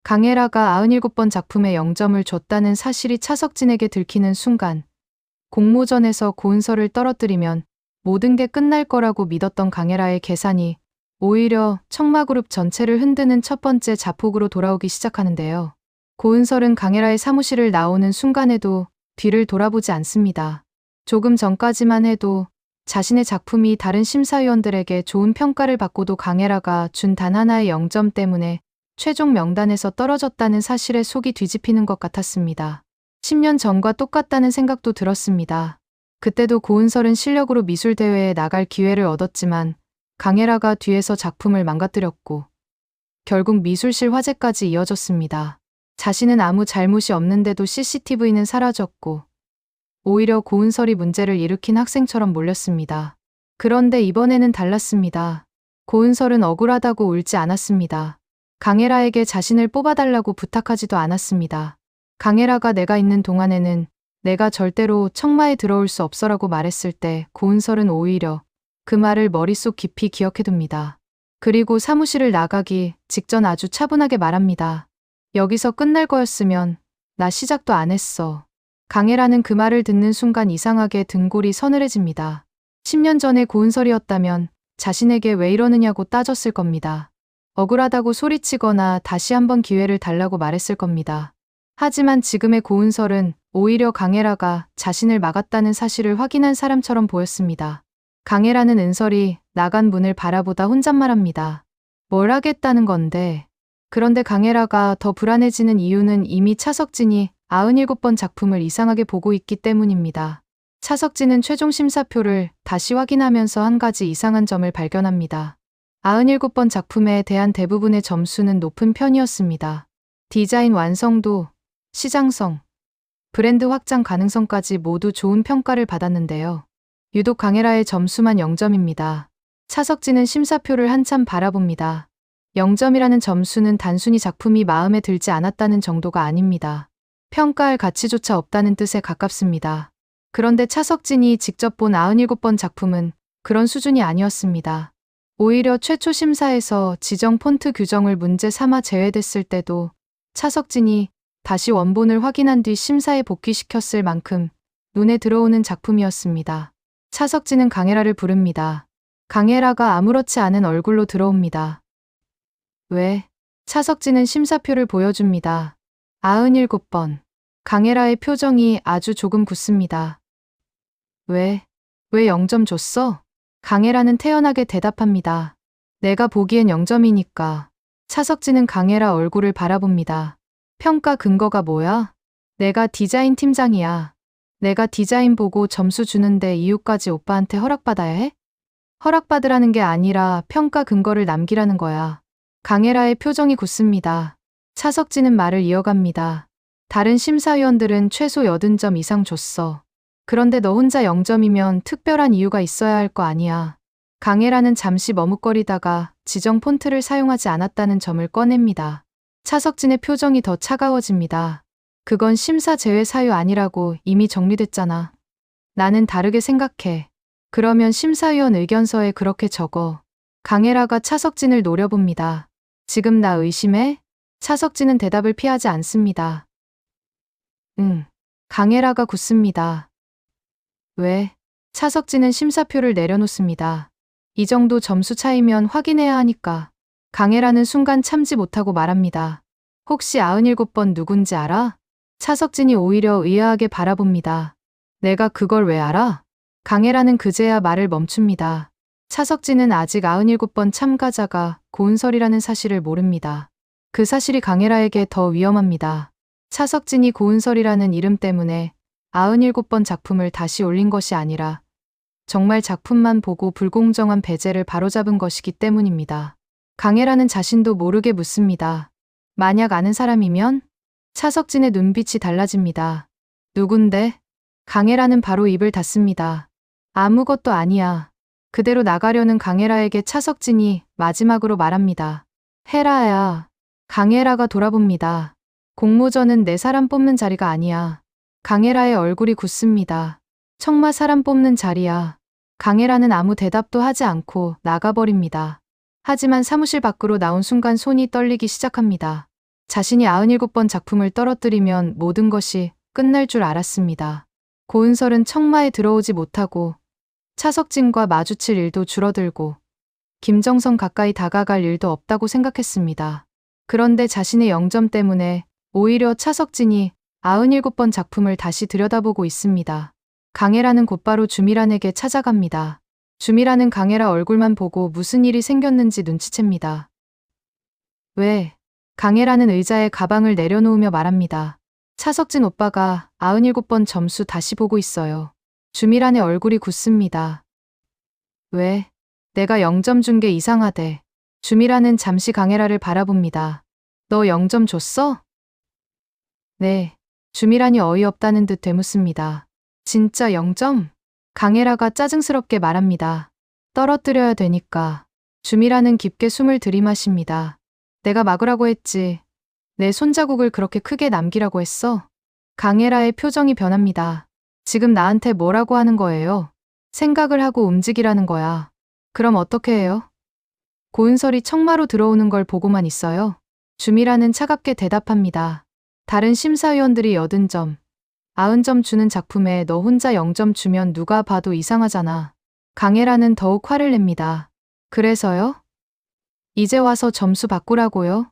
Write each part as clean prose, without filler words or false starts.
강혜라가 97번 작품에 0점을 줬다는 사실이 차석진에게 들키는 순간 공모전에서 고은서를 떨어뜨리면 모든 게 끝날 거라고 믿었던 강혜라의 계산이 오히려 청마그룹 전체를 흔드는 첫 번째 자폭으로 돌아오기 시작하는데요. 고은설은 강혜라의 사무실을 나오는 순간에도 뒤를 돌아보지 않습니다. 조금 전까지만 해도 자신의 작품이 다른 심사위원들에게 좋은 평가를 받고도 강혜라가 준 단 하나의 0점 때문에 최종 명단에서 떨어졌다는 사실에 속이 뒤집히는 것 같았습니다. 10년 전과 똑같다는 생각도 들었습니다. 그때도 고은설은 실력으로 미술대회에 나갈 기회를 얻었지만 강혜라가 뒤에서 작품을 망가뜨렸고 결국 미술실 화재까지 이어졌습니다. 자신은 아무 잘못이 없는데도 CCTV는 사라졌고 오히려 고은설이 문제를 일으킨 학생처럼 몰렸습니다. 그런데 이번에는 달랐습니다. 고은설은 억울하다고 울지 않았습니다. 강혜라에게 자신을 뽑아달라고 부탁하지도 않았습니다. 강혜라가 내가 있는 동안에는 내가 절대로 청마에 들어올 수 없어라고 말했을 때 고은설은 오히려 그 말을 머릿속 깊이 기억해둡니다. 그리고 사무실을 나가기 직전 아주 차분하게 말합니다. 여기서 끝날 거였으면 나 시작도 안 했어. 강혜라는 그 말을 듣는 순간 이상하게 등골이 서늘해집니다. 10년 전에 고은설이었다면 자신에게 왜 이러느냐고 따졌을 겁니다. 억울하다고 소리치거나 다시 한번 기회를 달라고 말했을 겁니다. 하지만 지금의 고은설은 오히려 강혜라가 자신을 막았다는 사실을 확인한 사람처럼 보였습니다. 강혜라는 은설이 나간 문을 바라보다 혼잣말합니다. 뭘 하겠다는 건데. 그런데 강혜라가 더 불안해지는 이유는 이미 차석진이 97번 작품을 이상하게 보고 있기 때문입니다. 차석진은 최종 심사표를 다시 확인하면서 한 가지 이상한 점을 발견합니다. 97번 작품에 대한 대부분의 점수는 높은 편이었습니다. 디자인 완성도, 시장성, 브랜드 확장 가능성까지 모두 좋은 평가를 받았는데요. 유독 강혜라의 점수만 0점입니다. 차석진은 심사표를 한참 바라봅니다. 0점이라는 점수는 단순히 작품이 마음에 들지 않았다는 정도가 아닙니다. 평가할 가치조차 없다는 뜻에 가깝습니다. 그런데 차석진이 직접 본 97번 작품은 그런 수준이 아니었습니다. 오히려 최초 심사에서 지정 폰트 규정을 문제 삼아 제외됐을 때도 차석진이 다시 원본을 확인한 뒤 심사에 복귀시켰을 만큼 눈에 들어오는 작품이었습니다. 차석진은 강혜라를 부릅니다. 강혜라가 아무렇지 않은 얼굴로 들어옵니다. 왜? 차석진은 심사표를 보여줍니다. 97번. 강혜라의 표정이 아주 조금 굳습니다. 왜 0점 줬어? 강혜라는 태연하게 대답합니다. 내가 보기엔 0점이니까. 차석진은 강혜라 얼굴을 바라봅니다. 평가 근거가 뭐야? 내가 디자인 팀장이야. 내가 디자인 보고 점수 주는데 이유까지 오빠한테 허락받아야 해? 허락받으라는 게 아니라 평가 근거를 남기라는 거야. 강혜라의 표정이 굳습니다. 차석진은 말을 이어갑니다. 다른 심사위원들은 최소 80점 이상 줬어. 그런데 너 혼자 0점이면 특별한 이유가 있어야 할 거 아니야. 강혜라는 잠시 머뭇거리다가 지정 폰트를 사용하지 않았다는 점을 꺼냅니다. 차석진의 표정이 더 차가워집니다. 그건 심사 제외 사유 아니라고 이미 정리됐잖아. 나는 다르게 생각해. 그러면 심사위원 의견서에 그렇게 적어. 강혜라가 차석진을 노려봅니다. 지금 나 의심해? 차석진은 대답을 피하지 않습니다. 응. 강혜라가 굳습니다. 왜? 차석진은 심사표를 내려놓습니다. 이 정도 점수 차이면 확인해야 하니까. 강혜라는 순간 참지 못하고 말합니다. 혹시 97번 누군지 알아? 차석진이 오히려 의아하게 바라봅니다. 내가 그걸 왜 알아? 강혜라는 그제야 말을 멈춥니다. 차석진은 아직 97번 참가자가 고은설이라는 사실을 모릅니다. 그 사실이 강혜라에게 더 위험합니다. 차석진이 고은설이라는 이름 때문에 97번 작품을 다시 올린 것이 아니라 정말 작품만 보고 불공정한 배제를 바로잡은 것이기 때문입니다. 강혜라는 자신도 모르게 묻습니다. 만약 아는 사람이면? 차석진의 눈빛이 달라집니다. 누군데? 강혜라는 바로 입을 닫습니다. 아무것도 아니야. 그대로 나가려는 강혜라에게 차석진이 마지막으로 말합니다. 혜라야. 강혜라가 돌아봅니다. 공모전은 내 사람 뽑는 자리가 아니야. 강혜라의 얼굴이 굳습니다. 청마 사람 뽑는 자리야. 강혜라는 아무 대답도 하지 않고 나가버립니다. 하지만 사무실 밖으로 나온 순간 손이 떨리기 시작합니다. 자신이 97번 작품을 떨어뜨리면 모든 것이 끝날 줄 알았습니다. 고은설은 청마에 들어오지 못하고 차석진과 마주칠 일도 줄어들고 김정선 가까이 다가갈 일도 없다고 생각했습니다. 그런데 자신의 0점 때문에 오히려 차석진이 97번 작품을 다시 들여다보고 있습니다. 강혜라는 곧바로 주미란에게 찾아갑니다. 주미란은 강혜라 얼굴만 보고 무슨 일이 생겼는지 눈치챕니다. 왜? 강혜라는 의자에 가방을 내려놓으며 말합니다. 차석진 오빠가 97번 점수 다시 보고 있어요. 주미란의 얼굴이 굳습니다. 왜? 내가 0점 준 게 이상하대. 주미란은 잠시 강혜라를 바라봅니다. 너 0점 줬어? 네. 주미란이 어이없다는 듯 되묻습니다. 진짜 0점? 강혜라가 짜증스럽게 말합니다. 떨어뜨려야 되니까. 주미란은 깊게 숨을 들이마십니다. 내가 막으라고 했지. 내 손자국을 그렇게 크게 남기라고 했어? 강혜라의 표정이 변합니다. 지금 나한테 뭐라고 하는 거예요? 생각을 하고 움직이라는 거야. 그럼 어떻게 해요? 고은설이 청마로 들어오는 걸 보고만 있어요. 주미란은 차갑게 대답합니다. 다른 심사위원들이 80점, 90점 주는 작품에 너 혼자 0점 주면 누가 봐도 이상하잖아. 강혜라는 더욱 화를 냅니다. 그래서요? 이제 와서 점수 바꾸라고요?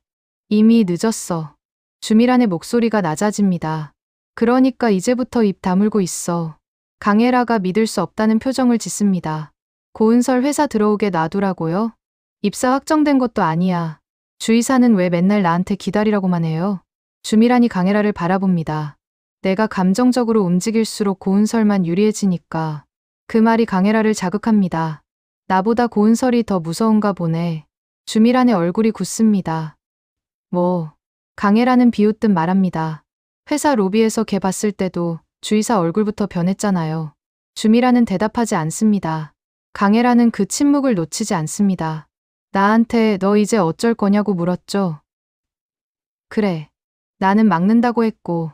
이미 늦었어. 주미란의 목소리가 낮아집니다. 그러니까 이제부터 입 다물고 있어. 강혜라가 믿을 수 없다는 표정을 짓습니다. 고은설 회사 들어오게 놔두라고요? 입사 확정된 것도 아니야. 주의사는 왜 맨날 나한테 기다리라고만 해요? 주미란이 강혜라를 바라봅니다. 내가 감정적으로 움직일수록 고은설만 유리해지니까. 그 말이 강혜라를 자극합니다. 나보다 고은설이 더 무서운가 보네. 주미란의 얼굴이 굳습니다. 뭐, 강혜라는 비웃듯 말합니다. 회사 로비에서 걔 봤을 때도 주의사 얼굴부터 변했잖아요. 주미란은 대답하지 않습니다. 강혜라는 그 침묵을 놓치지 않습니다. 나한테 너 이제 어쩔 거냐고 물었죠. 그래. 나는 막는다고 했고.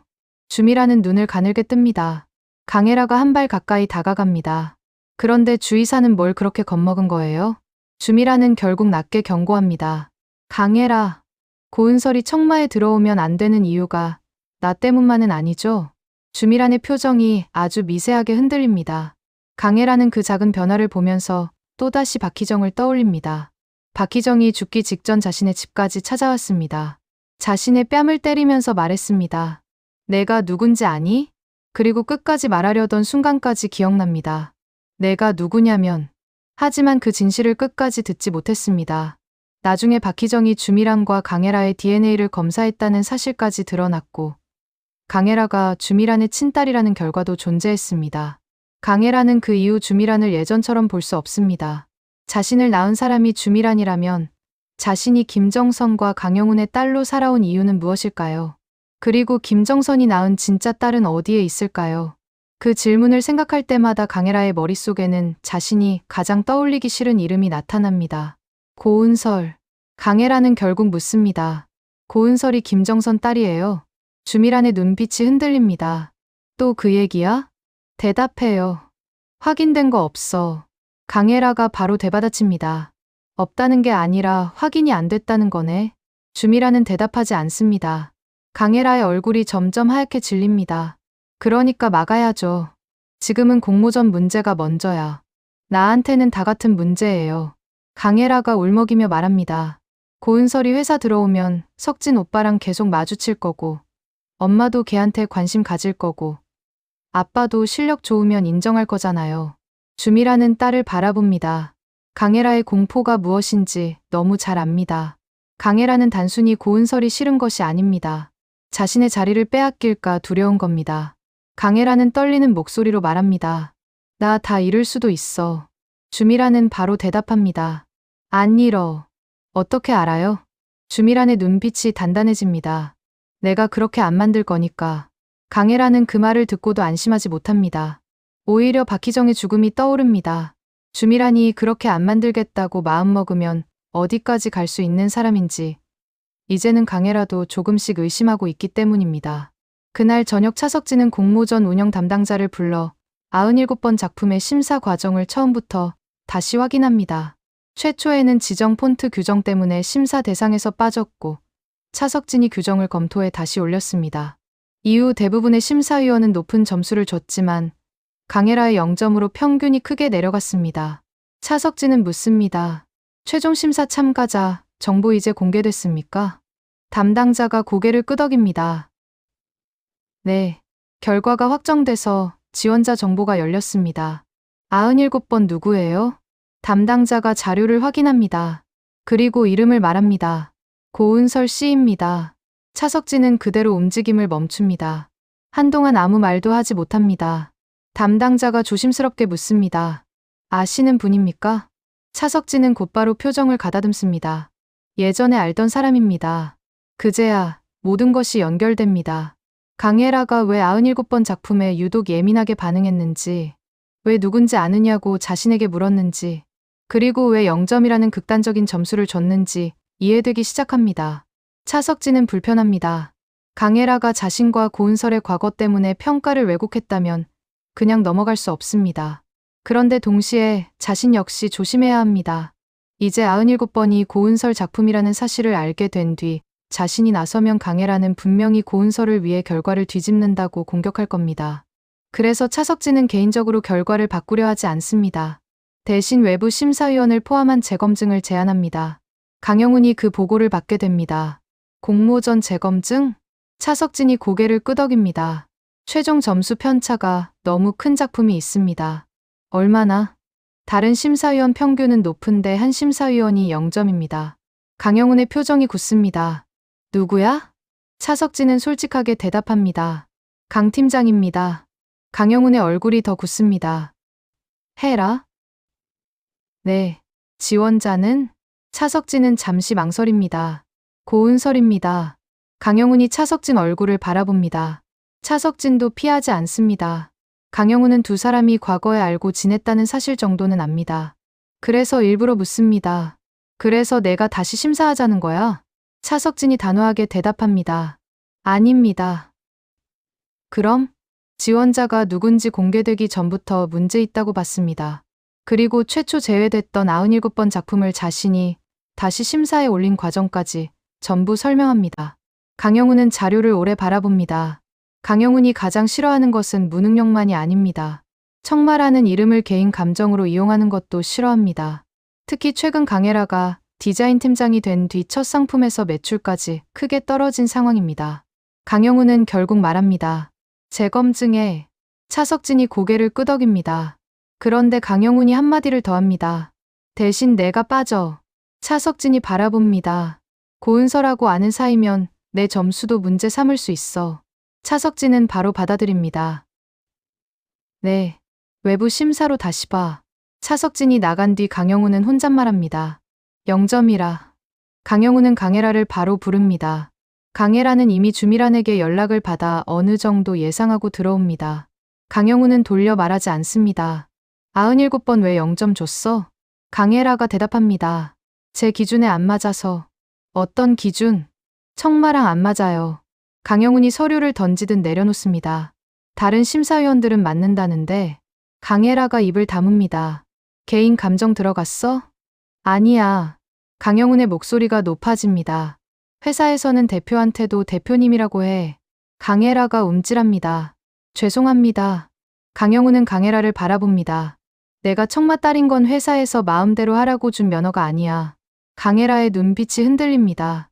주미란은 눈을 가늘게 뜹니다. 강혜라가 한 발 가까이 다가갑니다. 그런데 주의사는 뭘 그렇게 겁먹은 거예요? 주미란은 결국 낮게 경고합니다. 강혜라, 고은설이 청마에 들어오면 안 되는 이유가 나 때문만은 아니죠? 주미란의 표정이 아주 미세하게 흔들립니다. 강혜라는 그 작은 변화를 보면서 또다시 박희정을 떠올립니다. 박희정이 죽기 직전 자신의 집까지 찾아왔습니다. 자신의 뺨을 때리면서 말했습니다. 내가 누군지 아니? 그리고 끝까지 말하려던 순간까지 기억납니다. 내가 누구냐면. 하지만 그 진실을 끝까지 듣지 못했습니다. 나중에 박희정이 주미란과 강혜라의 DNA를 검사했다는 사실까지 드러났고 강혜라가 주미란의 친딸이라는 결과도 존재했습니다. 강혜라는 그 이후 주미란을 예전처럼 볼 수 없습니다. 자신을 낳은 사람이 주미란이라면 자신이 김정선과 강영훈의 딸로 살아온 이유는 무엇일까요? 그리고 김정선이 낳은 진짜 딸은 어디에 있을까요? 그 질문을 생각할 때마다 강혜라의 머릿속에는 자신이 가장 떠올리기 싫은 이름이 나타납니다. 고은설. 강혜라는 결국 묻습니다. 고은설이 김정선 딸이에요. 주미란의 눈빛이 흔들립니다. 또 그 얘기야? 대답해요. 확인된 거 없어. 강혜라가 바로 대받아칩니다. 없다는 게 아니라 확인이 안 됐다는 거네. 주미란은 대답하지 않습니다. 강혜라의 얼굴이 점점 하얗게 질립니다. 그러니까 막아야죠. 지금은 공모전 문제가 먼저야. 나한테는 다 같은 문제예요. 강혜라가 울먹이며 말합니다. 고은설이 회사 들어오면 석진 오빠랑 계속 마주칠 거고 엄마도 걔한테 관심 가질 거고 아빠도 실력 좋으면 인정할 거잖아요. 주미라는 딸을 바라봅니다. 강혜라의 공포가 무엇인지 너무 잘 압니다. 강혜라는 단순히 고은설이 싫은 것이 아닙니다. 자신의 자리를 빼앗길까 두려운 겁니다. 강혜라는 떨리는 목소리로 말합니다. 나 다 잃을 수도 있어. 주미라는 바로 대답합니다. 안 잃어. 어떻게 알아요? 주미란의 눈빛이 단단해집니다. 내가 그렇게 안 만들 거니까. 강혜라는 그 말을 듣고도 안심하지 못합니다. 오히려 박희정의 죽음이 떠오릅니다. 주미란이 그렇게 안 만들겠다고 마음먹으면 어디까지 갈 수 있는 사람인지 이제는 강혜라도 조금씩 의심하고 있기 때문입니다. 그날 저녁 차석진은 공모전 운영 담당자를 불러 97번 작품의 심사 과정을 처음부터 다시 확인합니다. 최초에는 지정 폰트 규정 때문에 심사 대상에서 빠졌고 차석진이 규정을 검토해 다시 올렸습니다. 이후 대부분의 심사위원은 높은 점수를 줬지만 강혜라의 0점으로 평균이 크게 내려갔습니다. 차석진은 묻습니다. 최종 심사 참가자 정보 이제 공개됐습니까? 담당자가 고개를 끄덕입니다. 네, 결과가 확정돼서 지원자 정보가 열렸습니다. 97번 누구예요? 담당자가 자료를 확인합니다. 그리고 이름을 말합니다. 고은설 씨입니다. 차석진은 그대로 움직임을 멈춥니다. 한동안 아무 말도 하지 못합니다. 담당자가 조심스럽게 묻습니다. 아시는 분입니까? 차석진은 곧바로 표정을 가다듬습니다. 예전에 알던 사람입니다. 그제야 모든 것이 연결됩니다. 강혜라가 왜 97번 작품에 유독 예민하게 반응했는지, 왜 누군지 아느냐고 자신에게 물었는지, 그리고 왜 0점이라는 극단적인 점수를 줬는지 이해되기 시작합니다. 차석진은 불편합니다. 강혜라가 자신과 고은설의 과거 때문에 평가를 왜곡했다면 그냥 넘어갈 수 없습니다. 그런데 동시에 자신 역시 조심해야 합니다. 이제 97번이 고은설 작품이라는 사실을 알게 된 뒤 자신이 나서면 강혜라는 분명히 고은설을 위해 결과를 뒤집는다고 공격할 겁니다. 그래서 차석진은 개인적으로 결과를 바꾸려 하지 않습니다. 대신 외부 심사위원을 포함한 재검증을 제안합니다. 강영훈이 그 보고를 받게 됩니다. 공모전 재검증? 차석진이 고개를 끄덕입니다. 최종 점수 편차가 너무 큰 작품이 있습니다. 얼마나? 다른 심사위원 평균은 높은데 한 심사위원이 0점입니다. 강영훈의 표정이 굳습니다. 누구야? 차석진은 솔직하게 대답합니다. 강 팀장입니다. 강영훈의 얼굴이 더 굳습니다. 해라? 네. 지원자는? 차석진은 잠시 망설입니다. 고은설입니다. 강영훈이 차석진 얼굴을 바라봅니다. 차석진도 피하지 않습니다. 강영훈은 두 사람이 과거에 알고 지냈다는 사실 정도는 압니다. 그래서 일부러 묻습니다. 그래서 내가 다시 심사하자는 거야? 차석진이 단호하게 대답합니다. 아닙니다. 그럼? 지원자가 누군지 공개되기 전부터 문제 있다고 봤습니다. 그리고 최초 제외됐던 97번 작품을 자신이 다시 심사에 올린 과정까지 전부 설명합니다. 강영훈은 자료를 오래 바라봅니다. 강영훈이 가장 싫어하는 것은 무능력만이 아닙니다. 청마라는 이름을 개인 감정으로 이용하는 것도 싫어합니다. 특히 최근 강혜라가 디자인 팀장이 된 뒤 첫 상품에서 매출까지 크게 떨어진 상황입니다. 강영훈은 결국 말합니다. 재검증에. 차석진이 고개를 끄덕입니다. 그런데 강영훈이 한마디를 더합니다. 대신 내가 빠져. 차석진이 바라봅니다. 고은설하고 아는 사이면 내 점수도 문제 삼을 수 있어. 차석진은 바로 받아들입니다. 네. 외부 심사로 다시 봐. 차석진이 나간 뒤 강영훈은 혼잣말합니다. 0점이라. 강영훈은 강혜라를 바로 부릅니다. 강혜라는 이미 주미란에게 연락을 받아 어느 정도 예상하고 들어옵니다. 강영훈은 돌려 말하지 않습니다. 97번 왜 0점 줬어? 강혜라가 대답합니다. 제 기준에 안 맞아서. 어떤 기준? 청마랑 안 맞아요. 강영훈이 서류를 던지듯 내려놓습니다. 다른 심사위원들은 맞는다는데 강혜라가 입을 다뭅니다. 개인 감정 들어갔어? 아니야. 강영훈의 목소리가 높아집니다. 회사에서는 대표한테도 대표님이라고 해. 강혜라가 움찔합니다. 죄송합니다. 강영훈은 강혜라를 바라봅니다. 내가 청마 딸인 건 회사에서 마음대로 하라고 준 면허가 아니야. 강혜라의 눈빛이 흔들립니다.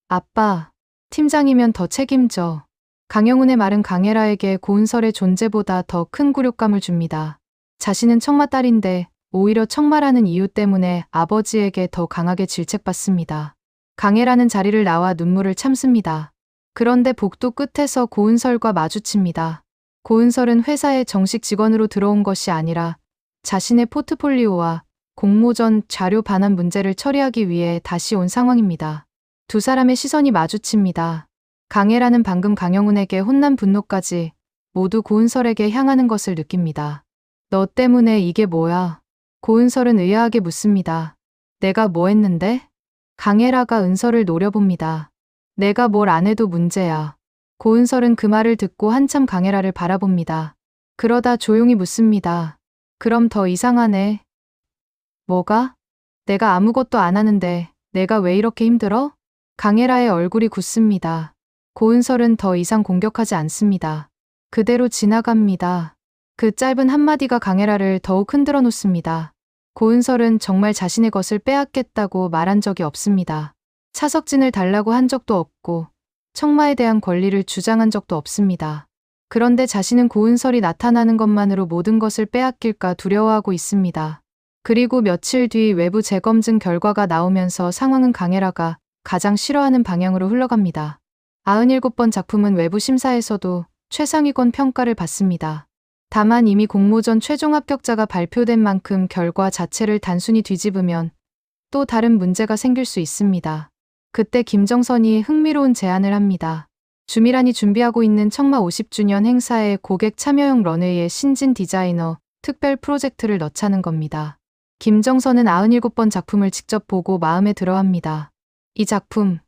아빠, 팀장이면 더 책임져. 강영훈의 말은 강혜라에게 고은설의 존재보다 더 큰 굴욕감을 줍니다. 자신은 청마 딸인데 오히려 청마라는 이유 때문에 아버지에게 더 강하게 질책받습니다. 강혜라는 자리를 나와 눈물을 참습니다. 그런데 복도 끝에서 고은설과 마주칩니다. 고은설은 회사에 정식 직원으로 들어온 것이 아니라 자신의 포트폴리오와 공모전 자료 반환 문제를 처리하기 위해 다시 온 상황입니다. 두 사람의 시선이 마주칩니다. 강혜라는 방금 강영훈에게 혼난 분노까지 모두 고은설에게 향하는 것을 느낍니다. 너 때문에 이게 뭐야? 고은설은 의아하게 묻습니다. 내가 뭐 했는데? 강혜라가 은설을 노려봅니다. 내가 뭘 안 해도 문제야. 고은설은 그 말을 듣고 한참 강혜라를 바라봅니다. 그러다 조용히 묻습니다. 그럼 더 이상하네. 뭐가? 내가 아무것도 안 하는데 내가 왜 이렇게 힘들어? 강혜라의 얼굴이 굳습니다. 고은설은 더 이상 공격하지 않습니다. 그대로 지나갑니다. 그 짧은 한마디가 강혜라를 더욱 흔들어 놓습니다. 고은설은 정말 자신의 것을 빼앗겠다고 말한 적이 없습니다. 차석진을 달라고 한 적도 없고 청마에 대한 권리를 주장한 적도 없습니다. 그런데 자신은 고은설이 나타나는 것만으로 모든 것을 빼앗길까 두려워하고 있습니다. 그리고 며칠 뒤 외부 재검증 결과가 나오면서 상황은 강혜라가 가장 싫어하는 방향으로 흘러갑니다. 97번 작품은 외부 심사에서도 최상위권 평가를 받습니다. 다만 이미 공모전 최종 합격자가 발표된 만큼 결과 자체를 단순히 뒤집으면 또 다른 문제가 생길 수 있습니다. 그때 김정선이 흥미로운 제안을 합니다. 주미란이 준비하고 있는 청마 50주년 행사에 고객 참여형 런웨이에 신진 디자이너 특별 프로젝트를 넣자는 겁니다. 김정선은 97번 작품을 직접 보고 마음에 들어합니다. 이 작품,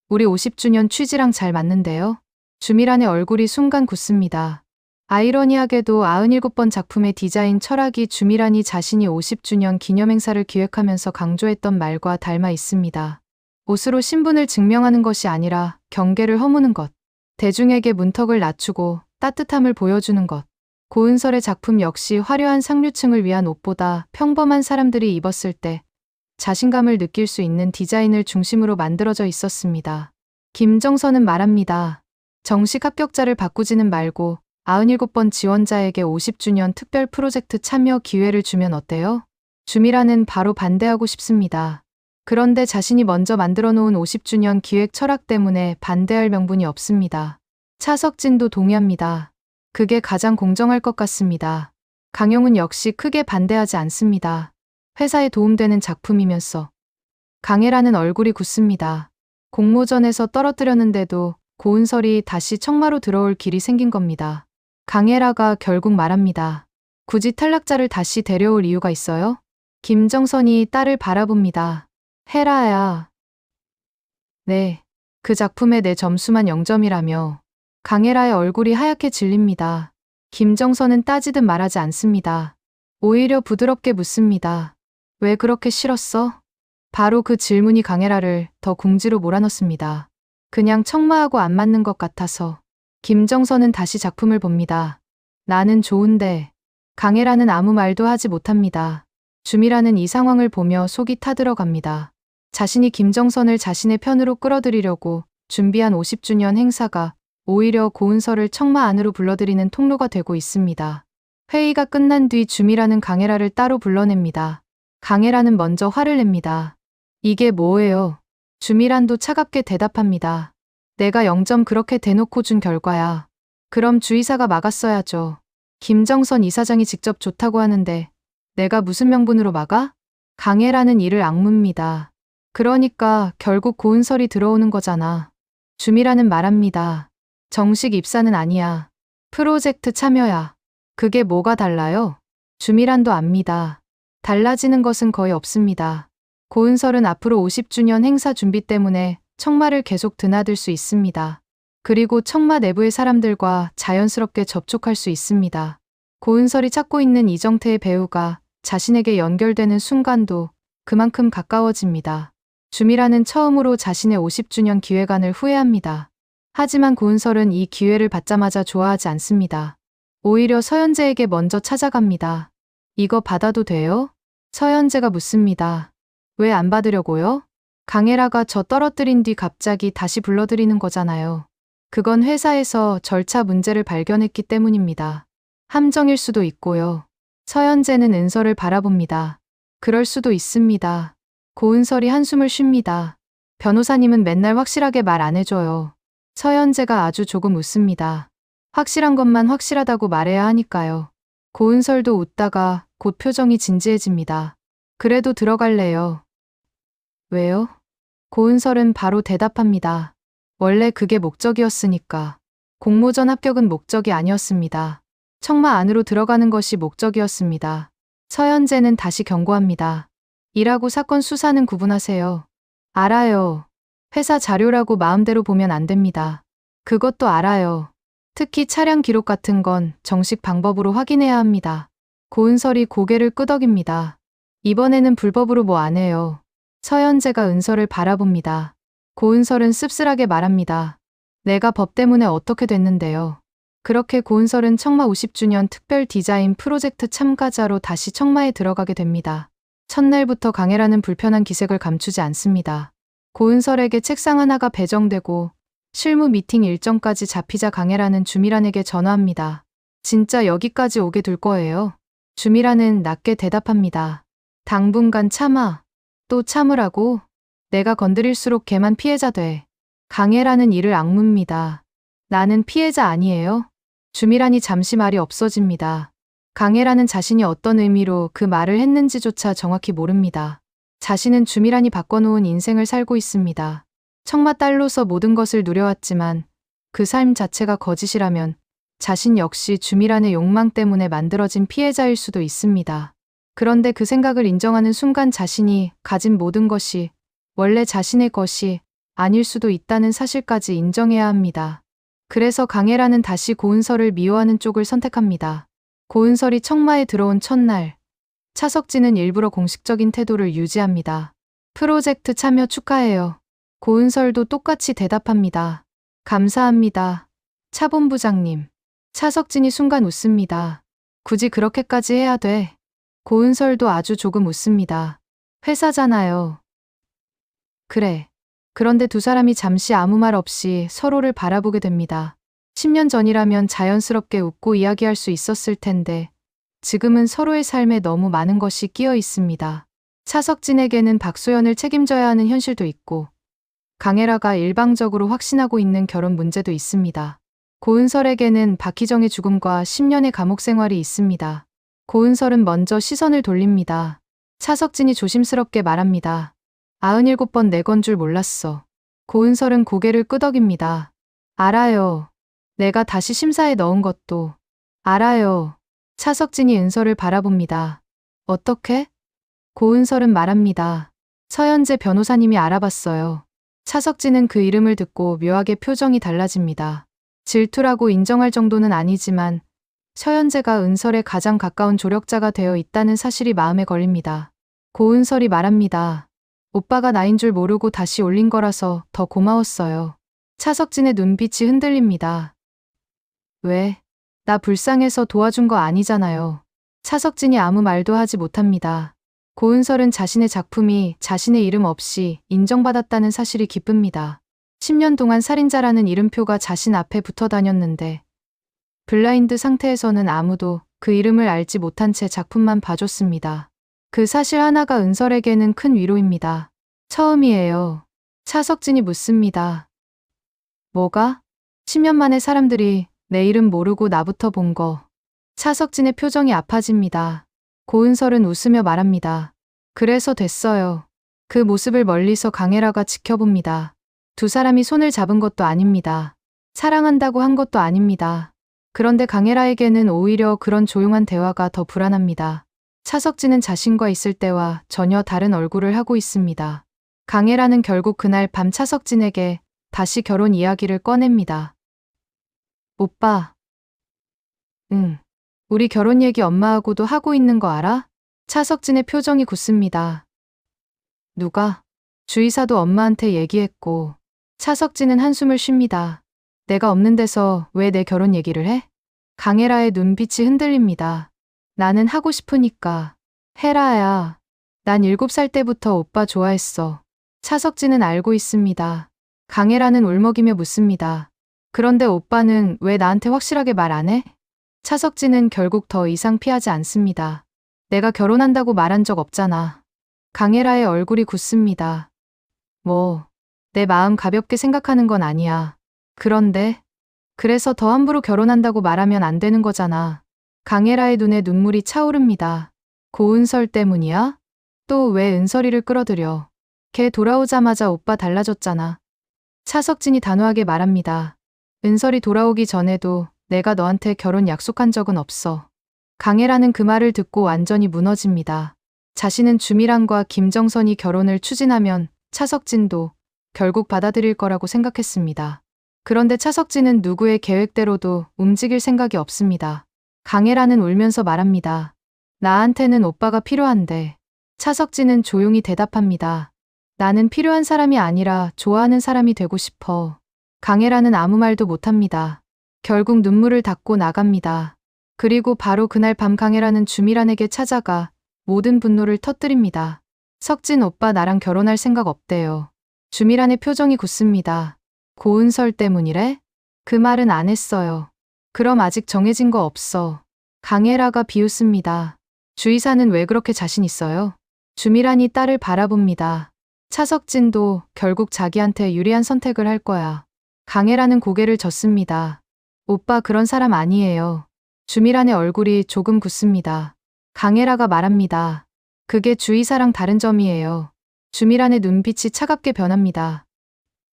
우리 50주년 취지랑 잘 맞는데요? 주미란의 얼굴이 순간 굳습니다. 아이러니하게도 97번 작품의 디자인 철학이 주미란이 자신이 50주년 기념행사를 기획하면서 강조했던 말과 닮아 있습니다. 옷으로 신분을 증명하는 것이 아니라 경계를 허무는 것, 대중에게 문턱을 낮추고 따뜻함을 보여주는 것. 고은설의 작품 역시 화려한 상류층을 위한 옷보다 평범한 사람들이 입었을 때 자신감을 느낄 수 있는 디자인을 중심으로 만들어져 있었습니다. 김정선은 말합니다. 정식 합격자를 바꾸지는 말고 97번 지원자에게 50주년 특별 프로젝트 참여 기회를 주면 어때요? 주미란은 바로 반대하고 싶습니다. 그런데 자신이 먼저 만들어 놓은 50주년 기획 철학 때문에 반대할 명분이 없습니다. 차석진도 동의합니다. 그게 가장 공정할 것 같습니다. 강용은 역시 크게 반대하지 않습니다. 회사에 도움되는 작품이면서. 강혜라는 얼굴이 굳습니다. 공모전에서 떨어뜨렸는데도 고은설이 다시 청마로 들어올 길이 생긴 겁니다. 강혜라가 결국 말합니다. 굳이 탈락자를 다시 데려올 이유가 있어요? 김정선이 딸을 바라봅니다. 혜라야. 네, 그 작품에 내 점수만 0점이라며. 강혜라의 얼굴이 하얗게 질립니다. 김정선은 따지듯 말하지 않습니다. 오히려 부드럽게 묻습니다. 왜 그렇게 싫었어? 바로 그 질문이 강혜라를 더 궁지로 몰아넣습니다. 그냥 청마하고 안 맞는 것 같아서. 김정선은 다시 작품을 봅니다. 나는 좋은데. 강혜라는 아무 말도 하지 못합니다. 주미란은 이 상황을 보며 속이 타들어갑니다. 자신이 김정선을 자신의 편으로 끌어들이려고 준비한 50주년 행사가 오히려 고은설을 청마 안으로 불러들이는 통로가 되고 있습니다. 회의가 끝난 뒤 주미란은 강혜라를 따로 불러냅니다. 강혜라는 먼저 화를 냅니다. 이게 뭐예요? 주미란도 차갑게 대답합니다. 내가 0점 그렇게 대놓고 준 결과야. 그럼 주이사가 막았어야죠. 김정선 이사장이 직접 좋다고 하는데 내가 무슨 명분으로 막아? 강혜라는 이를 악뭅니다. 그러니까 결국 고은설이 들어오는 거잖아. 주미란은 말합니다. 정식 입사는 아니야. 프로젝트 참여야. 그게 뭐가 달라요? 주미란도 압니다. 달라지는 것은 거의 없습니다. 고은설은 앞으로 50주년 행사 준비 때문에 청마를 계속 드나들 수 있습니다. 그리고 청마 내부의 사람들과 자연스럽게 접촉할 수 있습니다. 고은설이 찾고 있는 이정태의 배우가 자신에게 연결되는 순간도 그만큼 가까워집니다. 주미란은 처음으로 자신의 50주년 기획안을 후회합니다. 하지만 고은설은 이 기회를 받자마자 좋아하지 않습니다. 오히려 서현재에게 먼저 찾아갑니다. 이거 받아도 돼요? 서현재가 묻습니다. 왜 안 받으려고요? 강혜라가 저 떨어뜨린 뒤 갑자기 다시 불러들이는 거잖아요. 그건 회사에서 절차 문제를 발견했기 때문입니다. 함정일 수도 있고요. 서현재는 은설을 바라봅니다. 그럴 수도 있습니다. 고은설이 한숨을 쉽니다. 변호사님은 맨날 확실하게 말 안 해줘요. 서현재가 아주 조금 웃습니다. 확실한 것만 확실하다고 말해야 하니까요. 고은설도 웃다가 곧 표정이 진지해집니다. 그래도 들어갈래요. 왜요? 고은설은 바로 대답합니다. 원래 그게 목적이었으니까. 공모전 합격은 목적이 아니었습니다. 청마 안으로 들어가는 것이 목적이었습니다. 서현재는 다시 경고합니다. 일하고 사건 수사는 구분하세요. 알아요. 회사 자료라고 마음대로 보면 안 됩니다. 그것도 알아요. 특히 차량 기록 같은 건 정식 방법으로 확인해야 합니다. 고은설이 고개를 끄덕입니다. 이번에는 불법으로 뭐 안 해요. 서현재가 은설을 바라봅니다. 고은설은 씁쓸하게 말합니다. 내가 법 때문에 어떻게 됐는데요. 그렇게 고은설은 청마 50주년 특별 디자인 프로젝트 참가자로 다시 청마에 들어가게 됩니다. 첫날부터 강혜라는 불편한 기색을 감추지 않습니다. 고은설에게 책상 하나가 배정되고 실무 미팅 일정까지 잡히자 강혜라는 주미란에게 전화합니다. 진짜 여기까지 오게 둘 거예요. 주미란은 낮게 대답합니다. 당분간 참아. 또 참으라고? 내가 건드릴수록 걔만 피해자 돼. 강혜라는 이를 악뭅니다. 나는 피해자 아니에요? 주미란이 잠시 말이 없어집니다. 강혜라는 자신이 어떤 의미로 그 말을 했는지조차 정확히 모릅니다. 자신은 주미란이 바꿔놓은 인생을 살고 있습니다. 청마 딸로서 모든 것을 누려왔지만 그 삶 자체가 거짓이라면 자신 역시 주미란의 욕망 때문에 만들어진 피해자일 수도 있습니다. 그런데 그 생각을 인정하는 순간 자신이 가진 모든 것이 원래 자신의 것이 아닐 수도 있다는 사실까지 인정해야 합니다. 그래서 강혜라는 다시 고은설을 미워하는 쪽을 선택합니다. 고은설이 청마에 들어온 첫날, 차석진은 일부러 공식적인 태도를 유지합니다. 프로젝트 참여 축하해요. 고은설도 똑같이 대답합니다. 감사합니다. 차본부장님. 차석진이 순간 웃습니다. 굳이 그렇게까지 해야 돼. 고은설도 아주 조금 웃습니다. 회사잖아요. 그래. 그런데 두 사람이 잠시 아무 말 없이 서로를 바라보게 됩니다. 10년 전이라면 자연스럽게 웃고 이야기할 수 있었을 텐데 지금은 서로의 삶에 너무 많은 것이 끼어 있습니다. 차석진에게는 박소연을 책임져야 하는 현실도 있고 강혜라가 일방적으로 확신하고 있는 결혼 문제도 있습니다. 고은설에게는 박희정의 죽음과 10년의 감옥 생활이 있습니다. 고은설은 먼저 시선을 돌립니다. 차석진이 조심스럽게 말합니다. 97번 내건 줄 몰랐어. 고은설은 고개를 끄덕입니다. 알아요. 내가 다시 심사에 넣은 것도. 알아요. 차석진이 은설을 바라봅니다. 어떻게? 고은설은 말합니다. 서현재 변호사님이 알아봤어요. 차석진은 그 이름을 듣고 묘하게 표정이 달라집니다. 질투라고 인정할 정도는 아니지만 서현재가 은설의 가장 가까운 조력자가 되어 있다는 사실이 마음에 걸립니다. 고은설이 말합니다. 오빠가 나인 줄 모르고 다시 올린 거라서 더 고마웠어요. 차석진의 눈빛이 흔들립니다. 왜? 나 불쌍해서 도와준 거 아니잖아요. 차석진이 아무 말도 하지 못합니다. 고은설은 자신의 작품이 자신의 이름 없이 인정받았다는 사실이 기쁩니다. 10년 동안 살인자라는 이름표가 자신 앞에 붙어 다녔는데 블라인드 상태에서는 아무도 그 이름을 알지 못한 채 작품만 봐줬습니다. 그 사실 하나가 은설에게는 큰 위로입니다. 처음이에요. 차석진이 묻습니다. 뭐가? 10년 만에 사람들이 내 이름 모르고 나부터 본 거. 차석진의 표정이 아파집니다. 고은설은 웃으며 말합니다. 그래서 됐어요. 그 모습을 멀리서 강혜라가 지켜봅니다. 두 사람이 손을 잡은 것도 아닙니다. 사랑한다고 한 것도 아닙니다. 그런데 강혜라에게는 오히려 그런 조용한 대화가 더 불안합니다. 차석진은 자신과 있을 때와 전혀 다른 얼굴을 하고 있습니다. 강혜라는 결국 그날 밤 차석진에게 다시 결혼 이야기를 꺼냅니다. 오빠. 응. 우리 결혼 얘기 엄마하고도 하고 있는 거 알아? 차석진의 표정이 굳습니다. 누가? 주의사도 엄마한테 얘기했고. 차석진은 한숨을 쉽니다. 내가 없는 데서 왜 내 결혼 얘기를 해? 강혜라의 눈빛이 흔들립니다. 나는 하고 싶으니까. 혜라야. 난 7살 때부터 오빠 좋아했어. 차석진은 알고 있습니다. 강혜라는 울먹이며 묻습니다. 그런데 오빠는 왜 나한테 확실하게 말 안 해? 차석진은 결국 더 이상 피하지 않습니다. 내가 결혼한다고 말한 적 없잖아. 강혜라의 얼굴이 굳습니다. 뭐, 내 마음 가볍게 생각하는 건 아니야. 그런데, 그래서 더 함부로 결혼한다고 말하면 안 되는 거잖아. 강혜라의 눈에 눈물이 차오릅니다. 고은설 때문이야? 또 왜 은설이를 끌어들여? 걔 돌아오자마자 오빠 달라졌잖아. 차석진이 단호하게 말합니다. 은설이 돌아오기 전에도 내가 너한테 결혼 약속한 적은 없어. 강혜라는 그 말을 듣고 완전히 무너집니다. 자신은 주미란과 김정선이 결혼을 추진하면 차석진도 결국 받아들일 거라고 생각했습니다. 그런데 차석진은 누구의 계획대로도 움직일 생각이 없습니다. 강혜라는 울면서 말합니다. 나한테는 오빠가 필요한데. 차석진은 조용히 대답합니다. 나는 필요한 사람이 아니라 좋아하는 사람이 되고 싶어. 강혜라는 아무 말도 못합니다. 결국 눈물을 닦고 나갑니다. 그리고 바로 그날 밤 강혜라는 주미란에게 찾아가 모든 분노를 터뜨립니다. 석진 오빠 나랑 결혼할 생각 없대요. 주미란의 표정이 굳습니다. 고은설 때문이래? 그 말은 안 했어요. 그럼 아직 정해진 거 없어. 강혜라가 비웃습니다. 주의사는 왜 그렇게 자신 있어요? 주미란이 딸을 바라봅니다. 차석진도 결국 자기한테 유리한 선택을 할 거야. 강혜라는 고개를 젓습니다. 오빠 그런 사람 아니에요. 주미란의 얼굴이 조금 굳습니다. 강혜라가 말합니다. 그게 주의사랑 다른 점이에요. 주미란의 눈빛이 차갑게 변합니다.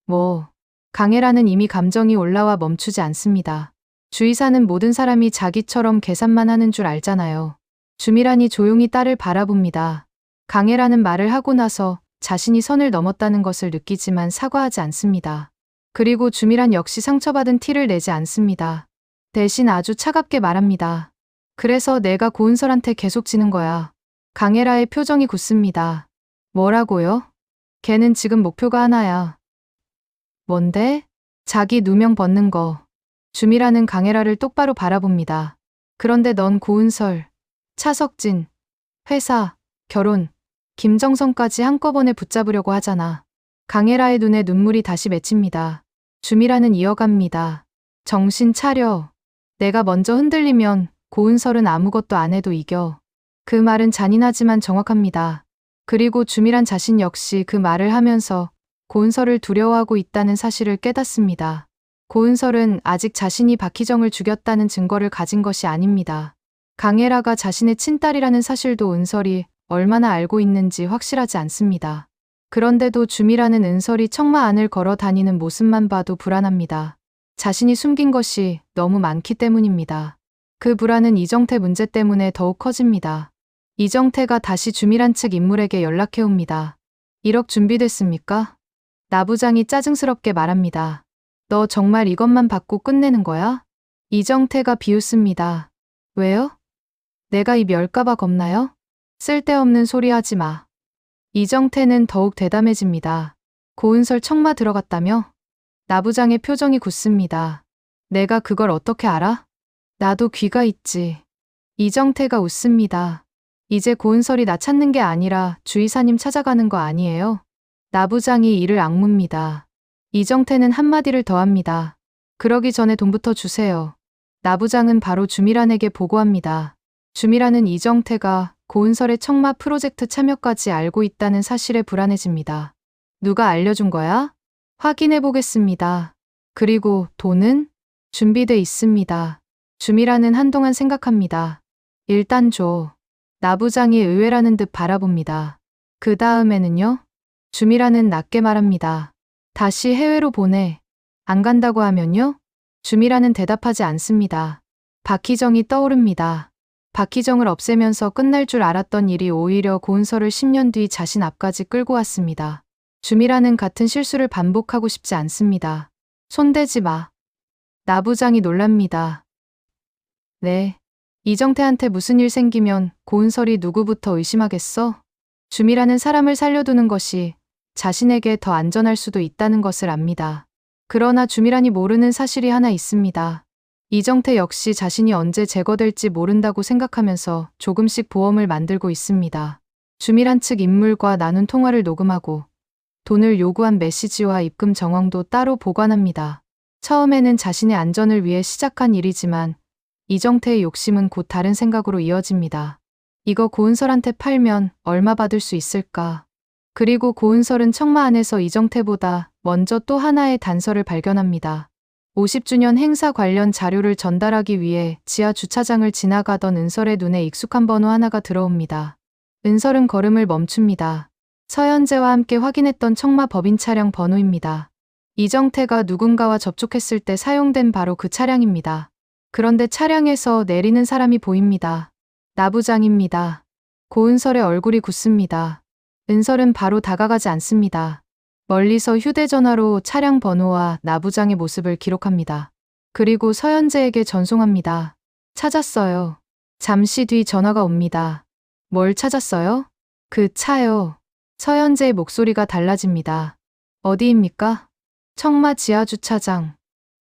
뭐, 강혜라는 이미 감정이 올라와 멈추지 않습니다. 주의사는 모든 사람이 자기처럼 계산만 하는 줄 알잖아요. 주미란이 조용히 딸을 바라봅니다. 강혜라는 말을 하고 나서 자신이 선을 넘었다는 것을 느끼지만 사과하지 않습니다. 그리고 주미란 역시 상처받은 티를 내지 않습니다. 대신 아주 차갑게 말합니다. 그래서 내가 고은설한테 계속 지는 거야. 강혜라의 표정이 굳습니다. 뭐라고요? 걔는 지금 목표가 하나야. 뭔데? 자기 누명 벗는 거. 주미란은 강혜라를 똑바로 바라봅니다. 그런데 넌 고은설, 차석진, 회사, 결혼, 김정성까지 한꺼번에 붙잡으려고 하잖아. 강혜라의 눈에 눈물이 다시 맺힙니다. 주미란은 이어갑니다. 정신 차려. 내가 먼저 흔들리면 고은설은 아무것도 안 해도 이겨. 그 말은 잔인하지만 정확합니다. 그리고 주미란 자신 역시 그 말을 하면서 고은설을 두려워하고 있다는 사실을 깨닫습니다. 고은설은 아직 자신이 박희정을 죽였다는 증거를 가진 것이 아닙니다. 강혜라가 자신의 친딸이라는 사실도 은설이 얼마나 알고 있는지 확실하지 않습니다. 그런데도 주미란은 은설이 청마 안을 걸어 다니는 모습만 봐도 불안합니다. 자신이 숨긴 것이 너무 많기 때문입니다. 그 불안은 이정태 문제 때문에 더욱 커집니다. 이정태가 다시 주미란 측 인물에게 연락해옵니다. 1억 준비됐습니까? 나부장이 짜증스럽게 말합니다. 너 정말 이것만 받고 끝내는 거야? 이정태가 비웃습니다. 왜요? 내가 이 멸까봐 겁나요? 쓸데없는 소리 하지 마. 이정태는 더욱 대담해집니다. 고은설 청마 들어갔다며? 나부장의 표정이 굳습니다. 내가 그걸 어떻게 알아? 나도 귀가 있지. 이정태가 웃습니다. 이제 고은설이 나 찾는 게 아니라 주의사님 찾아가는 거 아니에요? 나부장이 이를 악뭅니다. 이정태는 한마디를 더합니다. 그러기 전에 돈부터 주세요. 나부장은 바로 주미란에게 보고합니다. 주미란은 이정태가 고은설의 청마 프로젝트 참여까지 알고 있다는 사실에 불안해집니다. 누가 알려준 거야? 확인해 보겠습니다. 그리고 돈은? 준비돼 있습니다. 주미란은 한동안 생각합니다. 일단 줘. 나부장이 의외라는 듯 바라봅니다. 그 다음에는요? 주미란은 낮게 말합니다. 다시 해외로 보내. 안 간다고 하면요? 주미란은 대답하지 않습니다. 박희정이 떠오릅니다. 박희정을 없애면서 끝날 줄 알았던 일이 오히려 고은설을 10년 뒤 자신 앞까지 끌고 왔습니다. 주미란은 같은 실수를 반복하고 싶지 않습니다. 손대지 마. 나부장이 놀랍니다. 네. 이정태한테 무슨 일 생기면 고은설이 누구부터 의심하겠어? 주미란은 사람을 살려두는 것이 자신에게 더 안전할 수도 있다는 것을 압니다. 그러나 주미란이 모르는 사실이 하나 있습니다. 이정태 역시 자신이 언제 제거될지 모른다고 생각하면서 조금씩 보험을 만들고 있습니다. 주미란 측 인물과 나눈 통화를 녹음하고 돈을 요구한 메시지와 입금 정황도 따로 보관합니다. 처음에는 자신의 안전을 위해 시작한 일이지만 이정태의 욕심은 곧 다른 생각으로 이어집니다. 이거 고은설한테 팔면 얼마 받을 수 있을까? 그리고 고은설은 청마 안에서 이정태보다 먼저 또 하나의 단서를 발견합니다. 50주년 행사 관련 자료를 전달하기 위해 지하 주차장을 지나가던 은설의 눈에 익숙한 번호 하나가 들어옵니다. 은설은 걸음을 멈춥니다. 서현재와 함께 확인했던 청마 법인 차량 번호입니다. 이정태가 누군가와 접촉했을 때 사용된 바로 그 차량입니다. 그런데 차량에서 내리는 사람이 보입니다. 나부장입니다. 고은설의 얼굴이 굳습니다. 은설은 바로 다가가지 않습니다. 멀리서 휴대전화로 차량 번호와 나부장의 모습을 기록합니다. 그리고 서현재에게 전송합니다. 찾았어요. 잠시 뒤 전화가 옵니다. 뭘 찾았어요? 그 차요. 서현재의 목소리가 달라집니다. 어디입니까? 청마 지하주차장.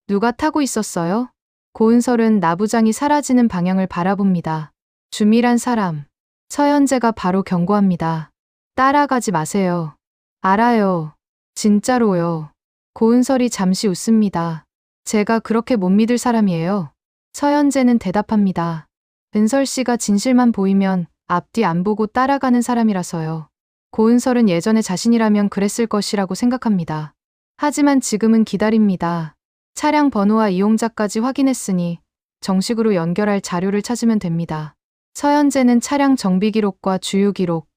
누가 타고 있었어요? 고은설은 나부장이 사라지는 방향을 바라봅니다. 주밀한 사람. 서현재가 바로 경고합니다. 따라가지 마세요. 알아요. 진짜로요. 고은설이 잠시 웃습니다. 제가 그렇게 못 믿을 사람이에요. 서현재는 대답합니다. 은설 씨가 진실만 보이면 앞뒤 안 보고 따라가는 사람이라서요. 고은설은 예전에 자신이라면 그랬을 것이라고 생각합니다. 하지만 지금은 기다립니다. 차량 번호와 이용자까지 확인했으니 정식으로 연결할 자료를 찾으면 됩니다. 서현재는 차량 정비 기록과 주유 기록,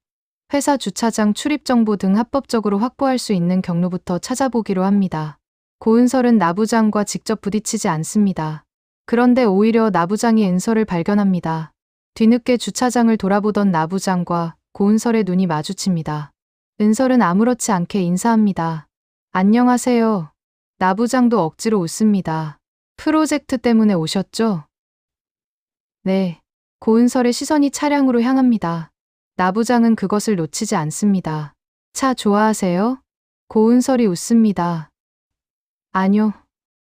회사 주차장 출입 정보 등 합법적으로 확보할 수 있는 경로부터 찾아보기로 합니다. 고은설은 나부장과 직접 부딪히지 않습니다. 그런데 오히려 나부장이 은설을 발견합니다. 뒤늦게 주차장을 돌아보던 나부장과 고은설의 눈이 마주칩니다. 은설은 아무렇지 않게 인사합니다. 안녕하세요. 나부장도 억지로 웃습니다. 프로젝트 때문에 오셨죠? 네. 고은설의 시선이 차량으로 향합니다. 나부장은 그것을 놓치지 않습니다. 차 좋아하세요? 고은설이 웃습니다. 아니요.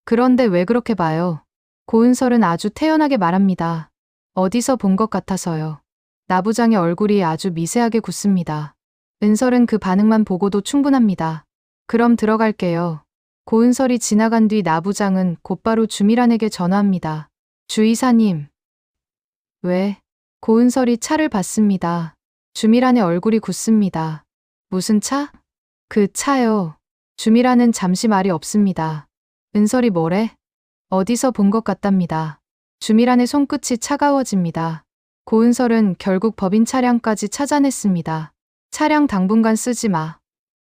그런데 왜 그렇게 봐요? 고은설은 아주 태연하게 말합니다. 어디서 본 것 같아서요. 나부장의 얼굴이 아주 미세하게 굳습니다. 은설은 그 반응만 보고도 충분합니다. 그럼 들어갈게요. 고은설이 지나간 뒤 나부장은 곧바로 주밀안에게 전화합니다. 주이사님. 왜? 고은설이 차를 받습니다. 주밀안의 얼굴이 굳습니다. 무슨 차? 그 차요. 주밀안은 잠시 말이 없습니다. 은설이 뭐래? 어디서 본 것 같답니다. 주밀안의 손끝이 차가워집니다. 고은설은 결국 법인 차량까지 찾아냈습니다. 차량 당분간 쓰지 마.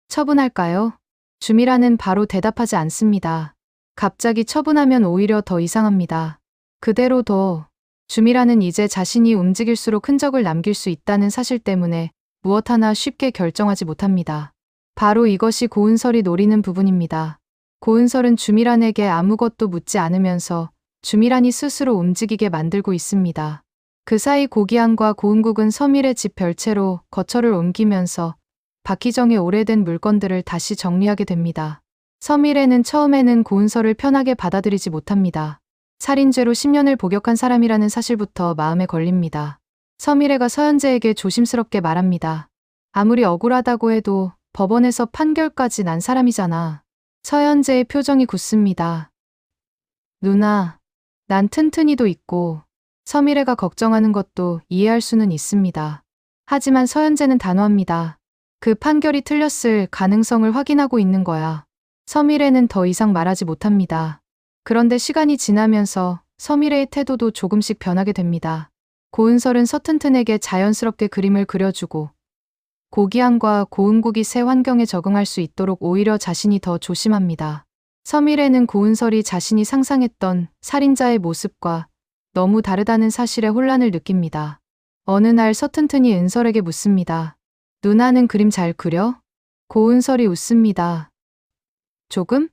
처분할까요? 주밀안은 바로 대답하지 않습니다. 갑자기 처분하면 오히려 더 이상합니다. 그대로 둬. 주밀안은 이제 자신이 움직일수록 흔적을 남길 수 있다는 사실 때문에 무엇 하나 쉽게 결정하지 못합니다. 바로 이것이 고은설이 노리는 부분입니다. 고은설은 주밀안에게 아무것도 묻지 않으면서 주밀안이 스스로 움직이게 만들고 있습니다. 그 사이 고기환과 고은국은 서밀의 집 별채로 거처를 옮기면서 박희정의 오래된 물건들을 다시 정리하게 됩니다. 서밀애는 처음에는 고은설을 편하게 받아들이지 못합니다. 살인죄로 10년을 복역한 사람이라는 사실부터 마음에 걸립니다. 서밀애가 서현재에게 조심스럽게 말합니다. 아무리 억울하다고 해도 법원에서 판결까지 난 사람이잖아. 서현재의 표정이 굳습니다. 누나, 난 튼튼이도 있고 서밀애가 걱정하는 것도 이해할 수는 있습니다. 하지만 서현재는 단호합니다. 그 판결이 틀렸을 가능성을 확인하고 있는 거야. 서밀애는 더 이상 말하지 못합니다. 그런데 시간이 지나면서 서밀애의 태도도 조금씩 변하게 됩니다. 고은설은 서튼튼에게 자연스럽게 그림을 그려주고 고기환과 고은국이 새 환경에 적응할 수 있도록 오히려 자신이 더 조심합니다. 서밀애는 고은설이 자신이 상상했던 살인자의 모습과 너무 다르다는 사실에 혼란을 느낍니다. 어느 날 서튼튼이 은설에게 묻습니다. 누나는 그림 잘 그려? 고은설이 웃습니다. 조금?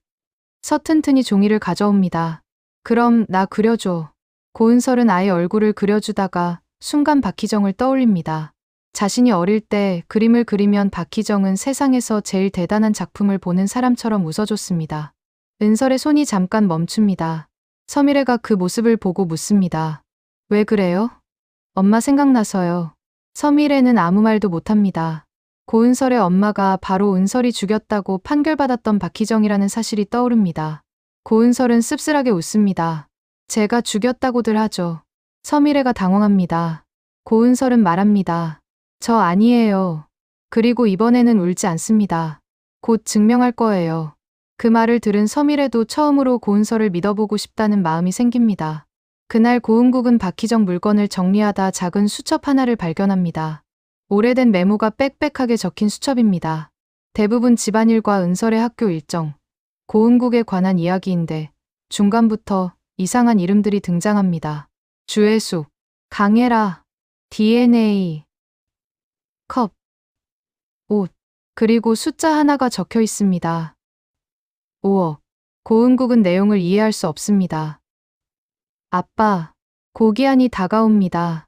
서튼튼이 종이를 가져옵니다. 그럼 나 그려줘. 고은설은 아이 얼굴을 그려주다가 순간 박희정을 떠올립니다. 자신이 어릴 때 그림을 그리면 박희정은 세상에서 제일 대단한 작품을 보는 사람처럼 웃어줬습니다. 은설의 손이 잠깐 멈춥니다. 서밀애가 그 모습을 보고 묻습니다. 왜 그래요? 엄마 생각나서요. 서밀애는 아무 말도 못합니다. 고은설의 엄마가 바로 은설이 죽였다고 판결받았던 박희정이라는 사실이 떠오릅니다. 고은설은 씁쓸하게 웃습니다. 제가 죽였다고들 하죠. 서밀애가 당황합니다. 고은설은 말합니다. 저 아니에요. 그리고 이번에는 울지 않습니다. 곧 증명할 거예요. 그 말을 들은 서밀애도 처음으로 고은설을 믿어보고 싶다는 마음이 생깁니다. 그날 고은국은 박희정 물건을 정리하다 작은 수첩 하나를 발견합니다. 오래된 메모가 빽빽하게 적힌 수첩입니다. 대부분 집안일과 은설의 학교 일정, 고은국에 관한 이야기인데 중간부터 이상한 이름들이 등장합니다. 주혜숙, 강혜라, DNA, 컵, 옷, 그리고 숫자 하나가 적혀 있습니다. 5억. 고은국은 내용을 이해할 수 없습니다. 아빠, 고기환이 다가옵니다.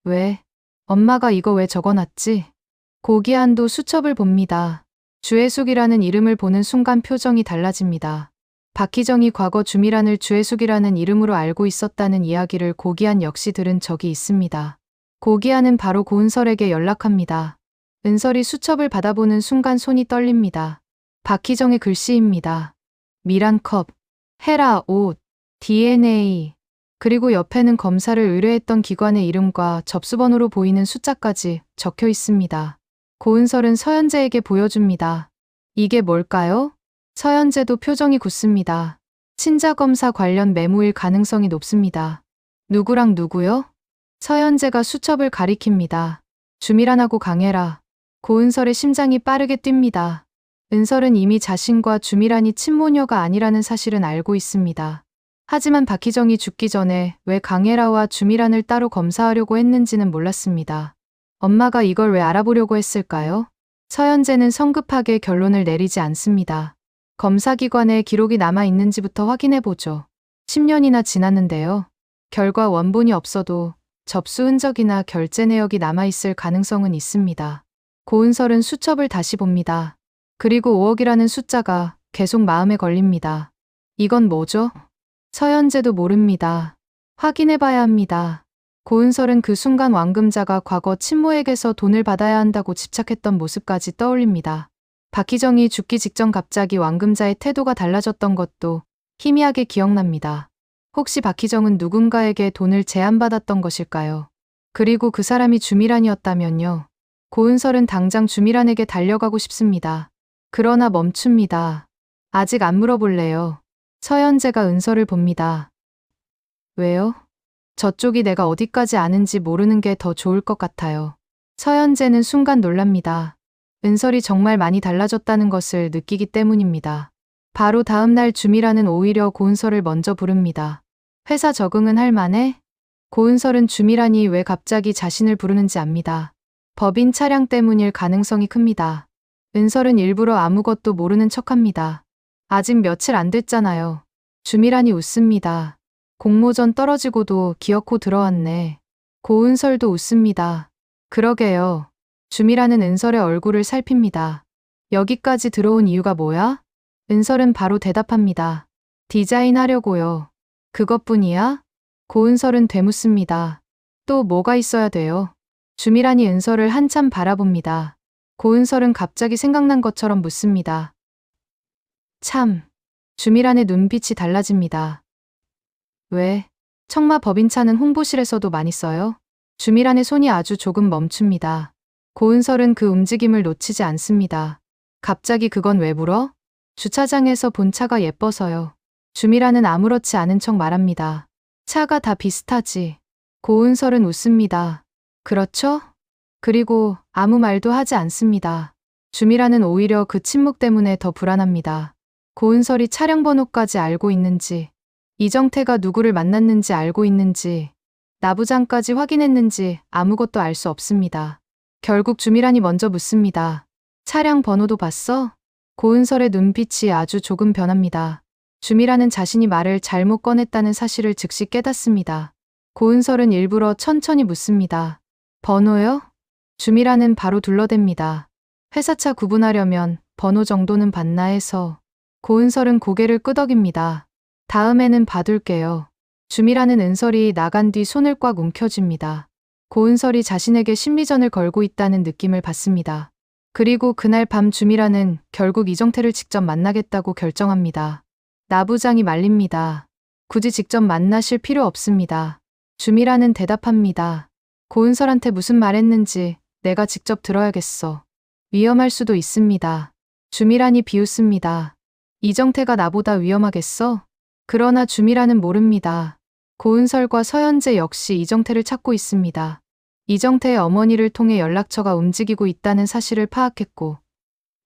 왜? 엄마가 이거 왜 적어놨지? 고기한도 수첩을 봅니다. 주혜숙이라는 이름을 보는 순간 표정이 달라집니다. 박희정이 과거 주미란을 주혜숙이라는 이름으로 알고 있었다는 이야기를 고기한 역시 들은 적이 있습니다. 고기한은 바로 고은설에게 연락합니다. 은설이 수첩을 받아보는 순간 손이 떨립니다. 박희정의 글씨입니다. 미란컵, 헤라, 옷, DNA, 그리고 옆에는 검사를 의뢰했던 기관의 이름과 접수번호로 보이는 숫자까지 적혀 있습니다. 고은설은 서현재에게 보여줍니다. 이게 뭘까요? 서현재도 표정이 굳습니다. 친자검사 관련 메모일 가능성이 높습니다. 누구랑 누구요? 서현재가 수첩을 가리킵니다. 주미란하고 강혜라. 고은설의 심장이 빠르게 뜁니다. 은설은 이미 자신과 주미란이 친모녀가 아니라는 사실은 알고 있습니다. 하지만 박희정이 죽기 전에 왜 강혜라와 주미란을 따로 검사하려고 했는지는 몰랐습니다. 엄마가 이걸 왜 알아보려고 했을까요? 서현재는 성급하게 결론을 내리지 않습니다. 검사기관에 기록이 남아 있는지부터 확인해보죠. 10년이나 지났는데요. 결과 원본이 없어도 접수 흔적이나 결제 내역이 남아있을 가능성은 있습니다. 고은설은 수첩을 다시 봅니다. 그리고 5억이라는 숫자가 계속 마음에 걸립니다. 이건 뭐죠? 서현재도 모릅니다. 확인해봐야 합니다. 고은설은 그 순간 왕금자가 과거 친모에게서 돈을 받아야 한다고 집착했던 모습까지 떠올립니다. 박희정이 죽기 직전 갑자기 왕금자의 태도가 달라졌던 것도 희미하게 기억납니다. 혹시 박희정은 누군가에게 돈을 제안받았던 것일까요? 그리고 그 사람이 주미란이었다면요. 고은설은 당장 주미란에게 달려가고 싶습니다. 그러나 멈춥니다. 아직 안 물어볼래요. 서현재가 은설을 봅니다. 왜요? 저쪽이 내가 어디까지 아는지 모르는 게 더 좋을 것 같아요. 서현재는 순간 놀랍니다. 은설이 정말 많이 달라졌다는 것을 느끼기 때문입니다. 바로 다음 날 주미란은 오히려 고은설을 먼저 부릅니다. 회사 적응은 할 만해? 고은설은 주미란이 왜 갑자기 자신을 부르는지 압니다. 법인 차량 때문일 가능성이 큽니다. 은설은 일부러 아무것도 모르는 척합니다. 아직 며칠 안 됐잖아요. 주미란이 웃습니다. 공모전 떨어지고도 기어코 들어왔네. 고은설도 웃습니다. 그러게요. 주미란은 은설의 얼굴을 살핍니다. 여기까지 들어온 이유가 뭐야? 은설은 바로 대답합니다. 디자인 하려고요. 그것뿐이야? 고은설은 되묻습니다. 또 뭐가 있어야 돼요? 주미란이 은설을 한참 바라봅니다. 고은설은 갑자기 생각난 것처럼 묻습니다. 참. 주미란의 눈빛이 달라집니다. 왜? 청마 법인차는 홍보실에서도 많이 써요? 주미란의 손이 아주 조금 멈춥니다. 고은설은 그 움직임을 놓치지 않습니다. 갑자기 그건 왜 물어? 주차장에서 본 차가 예뻐서요. 주미란은 아무렇지 않은 척 말합니다. 차가 다 비슷하지. 고은설은 웃습니다. 그렇죠? 그리고 아무 말도 하지 않습니다. 주미란은 오히려 그 침묵 때문에 더 불안합니다. 고은설이 차량 번호까지 알고 있는지, 이정태가 누구를 만났는지 알고 있는지, 나부장까지 확인했는지 아무것도 알 수 없습니다. 결국 주미란이 먼저 묻습니다. 차량 번호도 봤어? 고은설의 눈빛이 아주 조금 변합니다. 주미란은 자신이 말을 잘못 꺼냈다는 사실을 즉시 깨닫습니다. 고은설은 일부러 천천히 묻습니다. 번호요? 주미란은 바로 둘러댑니다. 회사차 구분하려면 번호 정도는 봤나 해서. 고은설은 고개를 끄덕입니다. 다음에는 봐둘게요. 주미란은 은설이 나간 뒤 손을 꽉 움켜쥡니다. 고은설이 자신에게 심리전을 걸고 있다는 느낌을 받습니다. 그리고 그날 밤 주미란은 결국 이정태를 직접 만나겠다고 결정합니다. 나부장이 말립니다. 굳이 직접 만나실 필요 없습니다. 주미란은 대답합니다. 고은설한테 무슨 말했는지 내가 직접 들어야겠어. 위험할 수도 있습니다. 주미란이 비웃습니다. 이정태가 나보다 위험하겠어? 그러나 주미란은 모릅니다. 고은설과 서현재 역시 이정태를 찾고 있습니다. 이정태의 어머니를 통해 연락처가 움직이고 있다는 사실을 파악했고,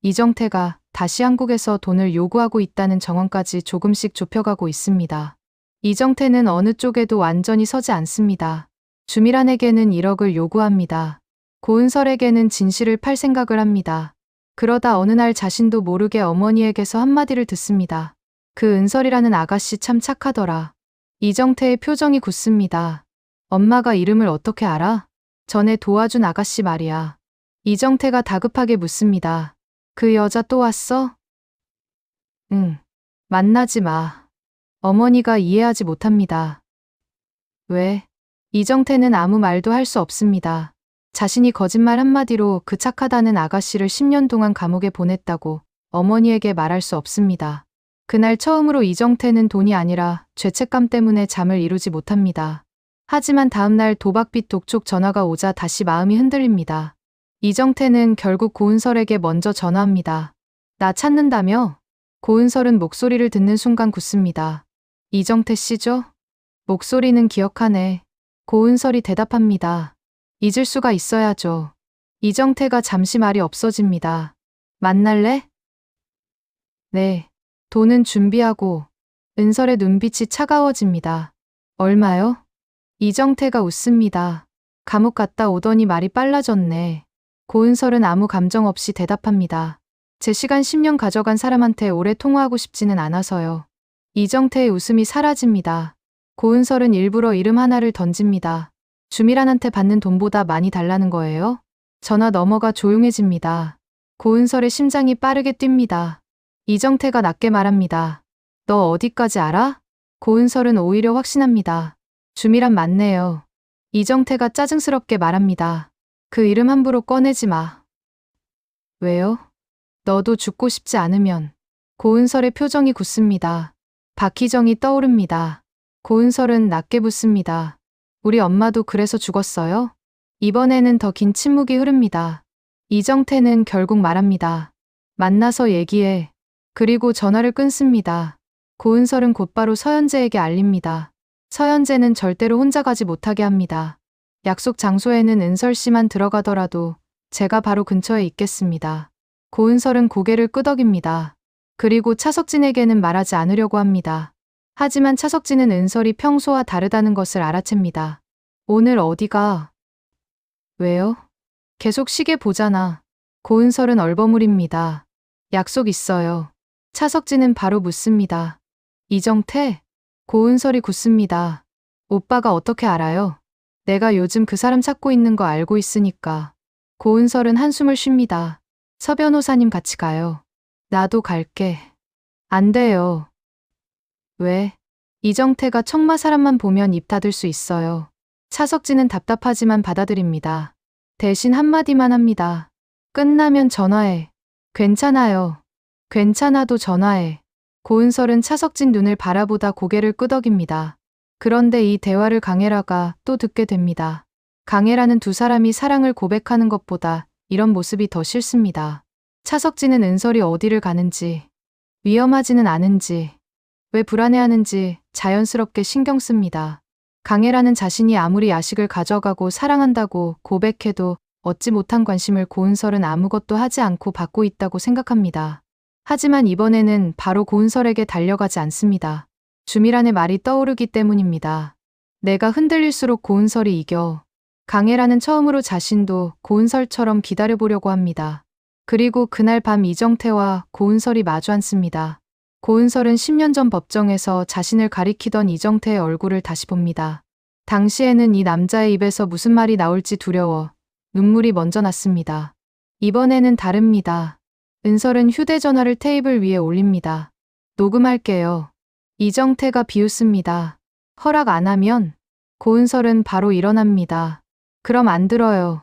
이정태가 다시 한국에서 돈을 요구하고 있다는 정황까지 조금씩 좁혀가고 있습니다. 이정태는 어느 쪽에도 완전히 서지 않습니다. 주미란에게는 1억을 요구합니다. 고은설에게는 진실을 팔 생각을 합니다. 그러다 어느 날 자신도 모르게 어머니에게서 한마디를 듣습니다. 그 은설이라는 아가씨 참 착하더라. 이정태의 표정이 굳습니다. 엄마가 이름을 어떻게 알아? 전에 도와준 아가씨 말이야. 이정태가 다급하게 묻습니다. 그 여자 또 왔어? 응. 만나지 마. 어머니가 이해하지 못합니다. 왜? 이정태는 아무 말도 할 수 없습니다. 자신이 거짓말 한마디로 그 착하다는 아가씨를 10년 동안 감옥에 보냈다고 어머니에게 말할 수 없습니다. 그날 처음으로 이정태는 돈이 아니라 죄책감 때문에 잠을 이루지 못합니다. 하지만 다음날 도박빚 독촉 전화가 오자 다시 마음이 흔들립니다. 이정태는 결국 고은설에게 먼저 전화합니다. 나 찾는다며? 고은설은 목소리를 듣는 순간 굳습니다. 이정태 씨죠? 목소리는 기억하네. 고은설이 대답합니다. 잊을 수가 있어야죠. 이정태가 잠시 말이 없어집니다. 만날래? 네. 돈은 준비하고. 은설의 눈빛이 차가워집니다. 얼마요? 이정태가 웃습니다. 감옥 갔다 오더니 말이 빨라졌네. 고은설은 아무 감정 없이 대답합니다. 제 시간 10년 가져간 사람한테 오래 통화하고 싶지는 않아서요. 이정태의 웃음이 사라집니다. 고은설은 일부러 이름 하나를 던집니다. 주미란한테 받는 돈보다 많이 달라는 거예요? 전화 넘어가 조용해집니다. 고은설의 심장이 빠르게 뜁니다. 이정태가 낮게 말합니다. 너 어디까지 알아? 고은설은 오히려 확신합니다. 주미란 맞네요. 이정태가 짜증스럽게 말합니다. 그 이름 함부로 꺼내지 마. 왜요? 너도 죽고 싶지 않으면. 고은설의 표정이 굳습니다. 박희정이 떠오릅니다. 고은설은 낮게 묻습니다. 우리 엄마도 그래서 죽었어요? 이번에는 더 긴 침묵이 흐릅니다. 이정태는 결국 말합니다. 만나서 얘기해. 그리고 전화를 끊습니다. 고은설은 곧바로 서연재에게 알립니다. 서연재는 절대로 혼자 가지 못하게 합니다. 약속 장소에는 은설 씨만 들어가더라도 제가 바로 근처에 있겠습니다. 고은설은 고개를 끄덕입니다. 그리고 차석진에게는 말하지 않으려고 합니다. 하지만 차석진은 은설이 평소와 다르다는 것을 알아챕니다. 오늘 어디가? 왜요? 계속 시계 보잖아. 고은설은 얼버무립니다. 약속 있어요. 차석진은 바로 묻습니다. 이정태? 고은설이 굳습니다. 오빠가 어떻게 알아요? 내가 요즘 그 사람 찾고 있는 거 알고 있으니까. 고은설은 한숨을 쉽니다. 서 변호사님 같이 가요. 나도 갈게. 안 돼요. 왜? 이정태가 청마 사람만 보면 입 닫을 수 있어요. 차석진은 답답하지만 받아들입니다. 대신 한마디만 합니다. 끝나면 전화해. 괜찮아요. 괜찮아도 전화해. 고은설은 차석진 눈을 바라보다 고개를 끄덕입니다. 그런데 이 대화를 강혜라가 또 듣게 됩니다. 강혜라는 두 사람이 사랑을 고백하는 것보다 이런 모습이 더 싫습니다. 차석진은 은설이 어디를 가는지, 위험하지는 않은지, 왜 불안해하는지 자연스럽게 신경 씁니다. 강혜라는 자신이 아무리 야식을 가져가고 사랑한다고 고백해도 얻지 못한 관심을 고은설은 아무것도 하지 않고 받고 있다고 생각합니다. 하지만 이번에는 바로 고은설에게 달려가지 않습니다. 주미란의 말이 떠오르기 때문입니다. 내가 흔들릴수록 고은설이 이겨. 강혜라는 처음으로 자신도 고은설처럼 기다려보려고 합니다. 그리고 그날 밤 이정태와 고은설이 마주 앉습니다. 고은설은 10년 전 법정에서 자신을 가리키던 이정태의 얼굴을 다시 봅니다. 당시에는 이 남자의 입에서 무슨 말이 나올지 두려워 눈물이 먼저 났습니다. 이번에는 다릅니다. 은설은 휴대전화를 테이블 위에 올립니다. 녹음할게요. 이정태가 비웃습니다. 허락 안 하면? 고은설은 바로 일어납니다. 그럼 안 들어요.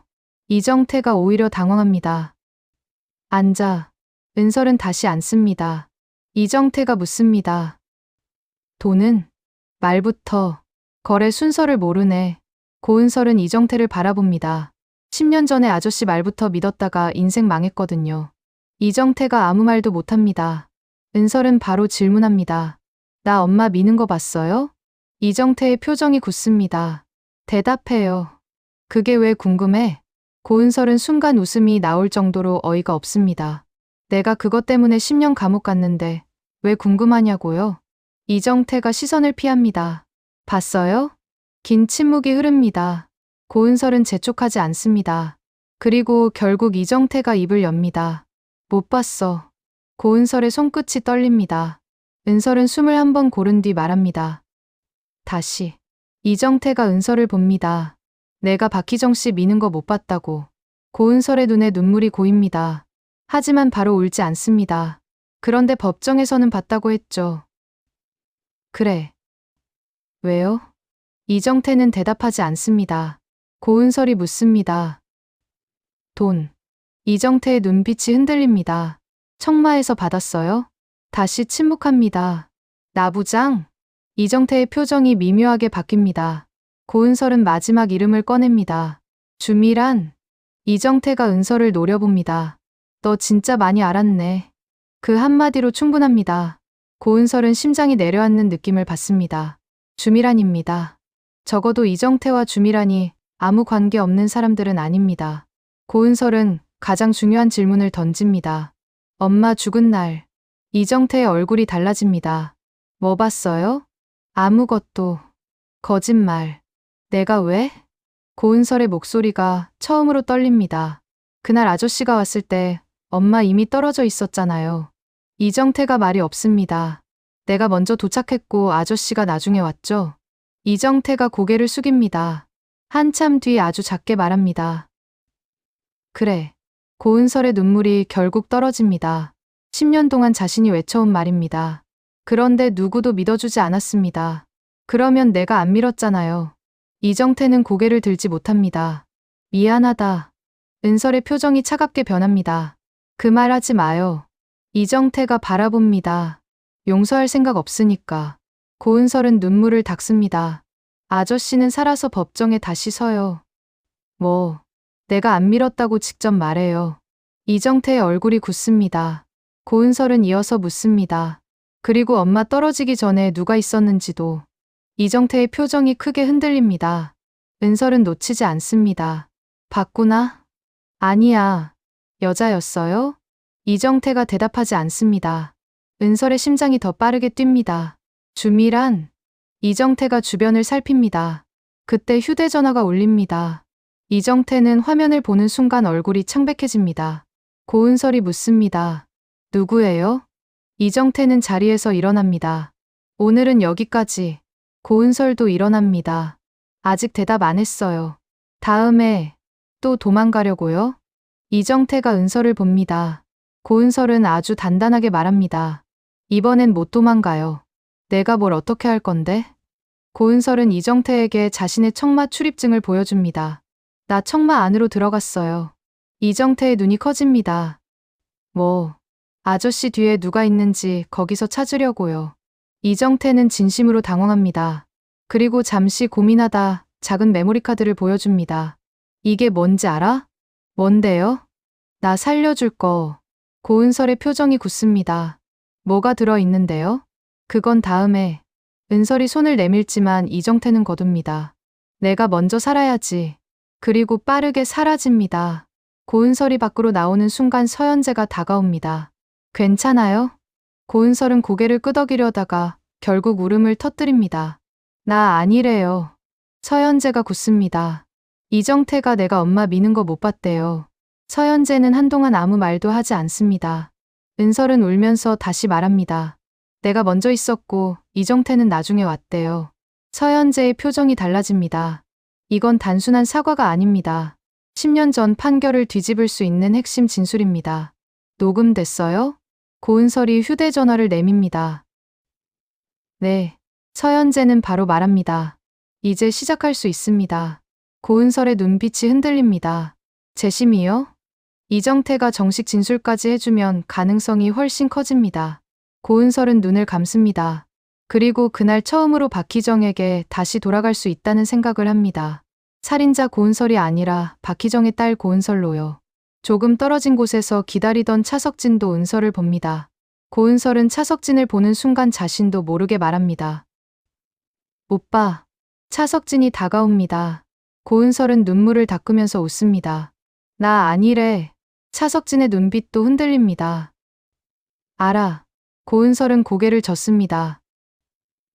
이정태가 오히려 당황합니다. 앉아. 은설은 다시 앉습니다. 이정태가 묻습니다. 돈은? 말부터. 거래 순서를 모르네. 고은설은 이정태를 바라봅니다. 10년 전에 아저씨 말부터 믿었다가 인생 망했거든요. 이정태가 아무 말도 못합니다. 은설은 바로 질문합니다. 나 엄마 미는 거 봤어요? 이정태의 표정이 굳습니다. 대답해요. 그게 왜 궁금해? 고은설은 순간 웃음이 나올 정도로 어이가 없습니다. 내가 그것 때문에 10년 감옥 갔는데 왜 궁금하냐고요? 이정태가 시선을 피합니다. 봤어요? 긴 침묵이 흐릅니다. 고은설은 재촉하지 않습니다. 그리고 결국 이정태가 입을 엽니다. 못 봤어. 고은설의 손끝이 떨립니다. 은설은 숨을 한 번 고른 뒤 말합니다. 다시. 이정태가 은설을 봅니다. 내가 박희정 씨 미는 거 못 봤다고. 고은설의 눈에 눈물이 고입니다. 하지만 바로 울지 않습니다. 그런데 법정에서는 봤다고 했죠. 그래. 왜요? 이정태는 대답하지 않습니다. 고은설이 묻습니다. 돈. 이정태의 눈빛이 흔들립니다. 청마에서 받았어요? 다시 침묵합니다. 나부장? 이정태의 표정이 미묘하게 바뀝니다. 고은설은 마지막 이름을 꺼냅니다. 주미란? 이정태가 은설을 노려봅니다. 너 진짜 많이 알았네. 그 한마디로 충분합니다. 고은설은 심장이 내려앉는 느낌을 받습니다. 주미란입니다. 적어도 이정태와 주미란이 아무 관계 없는 사람들은 아닙니다. 고은설은 가장 중요한 질문을 던집니다. 엄마 죽은 날, 이정태의 얼굴이 달라집니다. 뭐 봤어요? 아무것도. 거짓말. 내가 왜? 고은설의 목소리가 처음으로 떨립니다. 그날 아저씨가 왔을 때 엄마 이미 떨어져 있었잖아요. 이정태가 말이 없습니다. 내가 먼저 도착했고 아저씨가 나중에 왔죠. 이정태가 고개를 숙입니다. 한참 뒤 아주 작게 말합니다. 그래. 고은설의 눈물이 결국 떨어집니다. 10년 동안 자신이 외쳐온 말입니다. 그런데 누구도 믿어주지 않았습니다. 그러면 내가 안 밀었잖아요. 이정태는 고개를 들지 못합니다. 미안하다. 은설의 표정이 차갑게 변합니다. 그 말 하지 마요. 이정태가 바라봅니다. 용서할 생각 없으니까. 고은설은 눈물을 닦습니다. 아저씨는 살아서 법정에 다시 서요. 뭐, 내가 안 밀었다고 직접 말해요. 이정태의 얼굴이 굳습니다. 고은설은 이어서 묻습니다. 그리고 엄마 떨어지기 전에 누가 있었는지도. 이정태의 표정이 크게 흔들립니다. 은설은 놓치지 않습니다. 봤구나? 아니야. 여자였어요? 이정태가 대답하지 않습니다. 은설의 심장이 더 빠르게 뜁니다. 주미란? 이정태가 주변을 살핍니다. 그때 휴대전화가 울립니다. 이정태는 화면을 보는 순간 얼굴이 창백해집니다. 고은설이 묻습니다. 누구예요? 이정태는 자리에서 일어납니다. 오늘은 여기까지. 고은설도 일어납니다. 아직 대답 안 했어요. 다음에 또 도망가려고요? 이정태가 은설을 봅니다. 고은설은 아주 단단하게 말합니다. 이번엔 못 도망가요. 내가 뭘 어떻게 할 건데? 고은설은 이정태에게 자신의 청마 출입증을 보여줍니다. 나 청마 안으로 들어갔어요. 이정태의 눈이 커집니다. 뭐, 아저씨 뒤에 누가 있는지 거기서 찾으려고요. 이정태는 진심으로 당황합니다. 그리고 잠시 고민하다 작은 메모리 카드를 보여줍니다. 이게 뭔지 알아? 뭔데요? 나 살려줄 거. 고은설의 표정이 굳습니다. 뭐가 들어있는데요? 그건 다음에. 은설이 손을 내밀지만 이정태는 거둡니다. 내가 먼저 살아야지. 그리고 빠르게 사라집니다. 고은설이 밖으로 나오는 순간 서연재가 다가옵니다. 괜찮아요? 고은설은 고개를 끄덕이려다가 결국 울음을 터뜨립니다. 나 아니래요. 서연재가 굳습니다. 이정태가 내가 엄마 미는 거 못 봤대요. 서연재는 한동안 아무 말도 하지 않습니다. 은설은 울면서 다시 말합니다. 내가 먼저 있었고 이정태는 나중에 왔대요. 서연재의 표정이 달라집니다. 이건 단순한 사과가 아닙니다. 10년 전 판결을 뒤집을 수 있는 핵심 진술입니다. 녹음됐어요? 고은설이 휴대전화를 내밉니다. 네. 서연재는 바로 말합니다. 이제 시작할 수 있습니다. 고은설의 눈빛이 흔들립니다. 재심이요? 이정태가 정식 진술까지 해주면 가능성이 훨씬 커집니다. 고은설은 눈을 감습니다. 그리고 그날 처음으로 박희정에게 다시 돌아갈 수 있다는 생각을 합니다. 살인자 고은설이 아니라 박희정의 딸 고은설로요. 조금 떨어진 곳에서 기다리던 차석진도 은설을 봅니다. 고은설은 차석진을 보는 순간 자신도 모르게 말합니다. 오빠. 차석진이 다가옵니다. 고은설은 눈물을 닦으면서 웃습니다. 나 아니래. 차석진의 눈빛도 흔들립니다. 알아. 고은설은 고개를 젓습니다.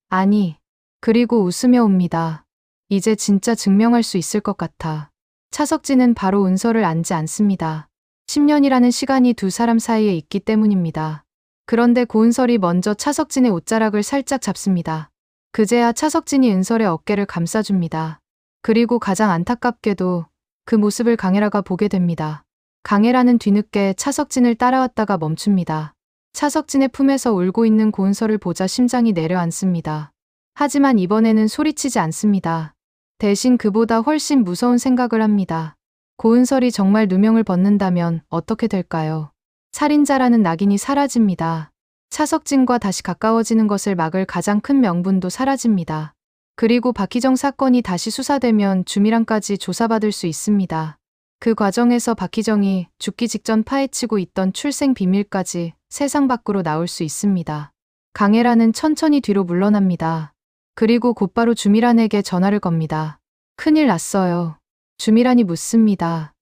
아니. 그리고 웃으며 옵니다. 이제 진짜 증명할 수 있을 것 같아. 차석진은 바로 은설을 안지 않습니다. 10년이라는 시간이 두 사람 사이에 있기 때문입니다. 그런데 고은설이 먼저 차석진의 옷자락을 살짝 잡습니다. 그제야 차석진이 은설의 어깨를 감싸줍니다. 그리고 가장 안타깝게도 그 모습을 강혜라가 보게 됩니다. 강혜라는 뒤늦게 차석진을 따라왔다가 멈춥니다. 차석진의 품에서 울고 있는 고은서를 보자 심장이 내려앉습니다. 하지만 이번에는 소리치지 않습니다. 대신 그보다 훨씬 무서운 생각을 합니다. 고은설이 정말 누명을 벗는다면 어떻게 될까요? 살인자라는 낙인이 사라집니다. 차석진과 다시 가까워지는 것을 막을 가장 큰 명분도 사라집니다. 그리고 박희정 사건이 다시 수사되면 주미랑까지 조사받을 수 있습니다. 그 과정에서 박희정이 죽기 직전 파헤치고 있던 출생 비밀까지 세상 밖으로 나올 수 있습니다. 강혜라는 천천히 뒤로 물러납니다. 그리고 곧바로 주미란에게 전화를 겁니다. 큰일 났어요. 주미란이 묻습니다.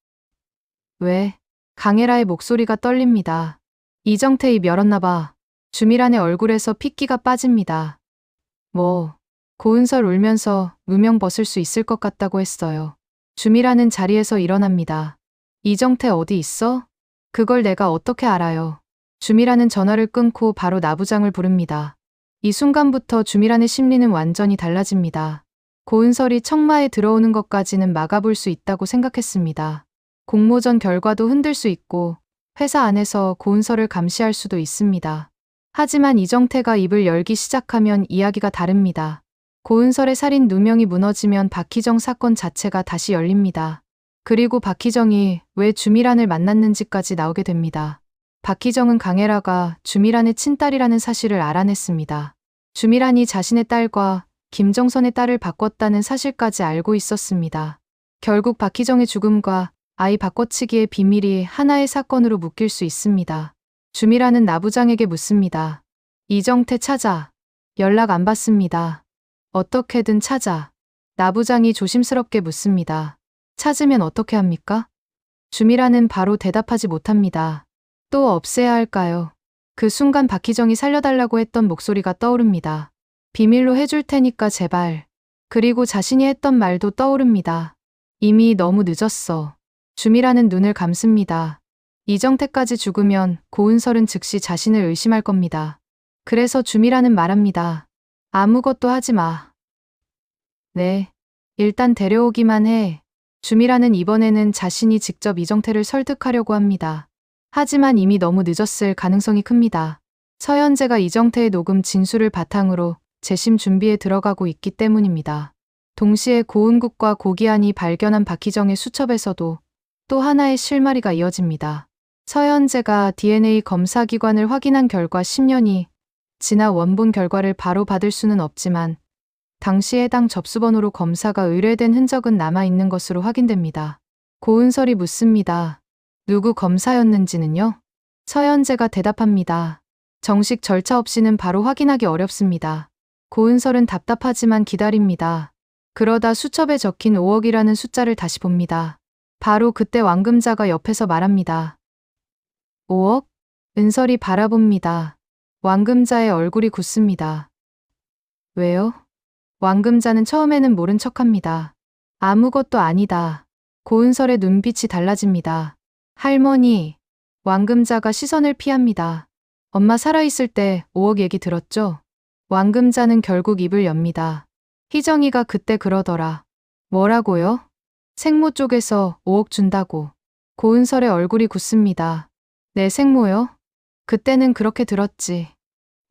왜? 강혜라의 목소리가 떨립니다. 이정태 입 열었나 봐. 주미란의 얼굴에서 핏기가 빠집니다. 뭐, 고은설 울면서 누명 벗을 수 있을 것 같다고 했어요. 주미란은 자리에서 일어납니다. 이정태 어디 있어? 그걸 내가 어떻게 알아요? 주미란은 전화를 끊고 바로 나부장을 부릅니다. 이 순간부터 주미란의 심리는 완전히 달라집니다. 고은설이 청마에 들어오는 것까지는 막아볼 수 있다고 생각했습니다. 공모전 결과도 흔들 수 있고 회사 안에서 고은설을 감시할 수도 있습니다. 하지만 이정태가 입을 열기 시작하면 이야기가 다릅니다. 고은설의 살인 누명이 무너지면 박희정 사건 자체가 다시 열립니다. 그리고 박희정이 왜 주미란을 만났는지까지 나오게 됩니다. 박희정은 강혜라가 주미란의 친딸이라는 사실을 알아냈습니다. 주미란이 자신의 딸과 김정선의 딸을 바꿨다는 사실까지 알고 있었습니다. 결국 박희정의 죽음과 아이 바꿔치기의 비밀이 하나의 사건으로 묶일 수 있습니다. 주미란은 나부장에게 묻습니다. 이정태 찾아. 연락 안 받습니다. 어떻게든 찾아. 나부장이 조심스럽게 묻습니다. 찾으면 어떻게 합니까? 주미란은 바로 대답하지 못합니다. 또 없애야 할까요? 그 순간 박희정이 살려달라고 했던 목소리가 떠오릅니다. 비밀로 해줄 테니까 제발. 그리고 자신이 했던 말도 떠오릅니다. 이미 너무 늦었어. 주미란은 눈을 감습니다. 이정태까지 죽으면 고은설은 즉시 자신을 의심할 겁니다. 그래서 주미란은 말합니다. 아무것도 하지 마. 네. 일단 데려오기만 해. 주미란은 이번에는 자신이 직접 이정태를 설득하려고 합니다. 하지만 이미 너무 늦었을 가능성이 큽니다. 서현재가 이정태의 녹음 진술을 바탕으로 재심 준비에 들어가고 있기 때문입니다. 동시에 고은국과 고기한이 발견한 박희정의 수첩에서도 또 하나의 실마리가 이어집니다. 서현재가 DNA 검사기관을 확인한 결과 10년이 지나 원본 결과를 바로 받을 수는 없지만 당시 해당 접수번호로 검사가 의뢰된 흔적은 남아있는 것으로 확인됩니다. 고은설이 묻습니다. 누구 검사였는지는요? 서현재가 대답합니다. 정식 절차 없이는 바로 확인하기 어렵습니다. 고은설은 답답하지만 기다립니다. 그러다 수첩에 적힌 5억이라는 숫자를 다시 봅니다. 바로 그때 왕금자가 옆에서 말합니다. 5억? 은설이 바라봅니다. 왕금자의 얼굴이 굳습니다. 왜요? 왕금자는 처음에는 모른 척합니다. 아무것도 아니다. 고은설의 눈빛이 달라집니다. 할머니, 왕금자가 시선을 피합니다. 엄마 살아있을 때 5억 얘기 들었죠? 왕금자는 결국 입을 엽니다. 희정이가 그때 그러더라. 뭐라고요? 생모 쪽에서 5억 준다고. 고은설의 얼굴이 굳습니다. 내 생모요? 그때는 그렇게 들었지.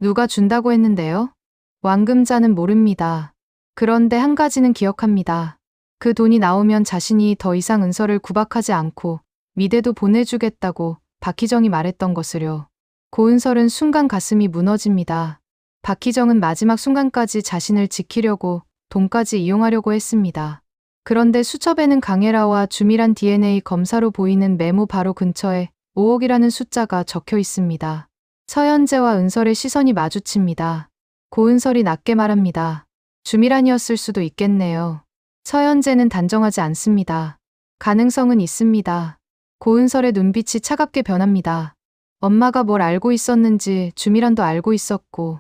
누가 준다고 했는데요? 왕금자는 모릅니다. 그런데 한 가지는 기억합니다. 그 돈이 나오면 자신이 더 이상 은설을 구박하지 않고 미대도 보내주겠다고 박희정이 말했던 것을요. 고은설은 순간 가슴이 무너집니다. 박희정은 마지막 순간까지 자신을 지키려고 돈까지 이용하려고 했습니다. 그런데 수첩에는 강혜라와 주미란 DNA 검사로 보이는 메모 바로 근처에 5억이라는 숫자가 적혀 있습니다. 서현재와 은설의 시선이 마주칩니다. 고은설이 낮게 말합니다. 주미란이었을 수도 있겠네요. 서현재는 단정하지 않습니다. 가능성은 있습니다. 고은설의 눈빛이 차갑게 변합니다. 엄마가 뭘 알고 있었는지 주미란도 알고 있었고.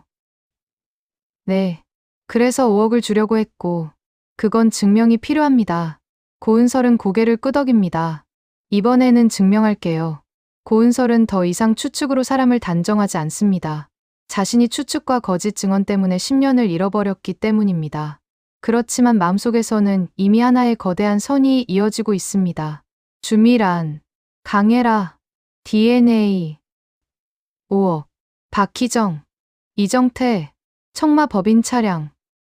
네. 그래서 5억을 주려고 했고. 그건 증명이 필요합니다. 고은설은 고개를 끄덕입니다. 이번에는 증명할게요. 고은설은 더 이상 추측으로 사람을 단정하지 않습니다. 자신이 추측과 거짓 증언 때문에 10년을 잃어버렸기 때문입니다. 그렇지만 마음속에서는 이미 하나의 거대한 선이 이어지고 있습니다. 주미란, 강혜라, DNA, 5억, 박희정, 이정태, 청마 법인 차량,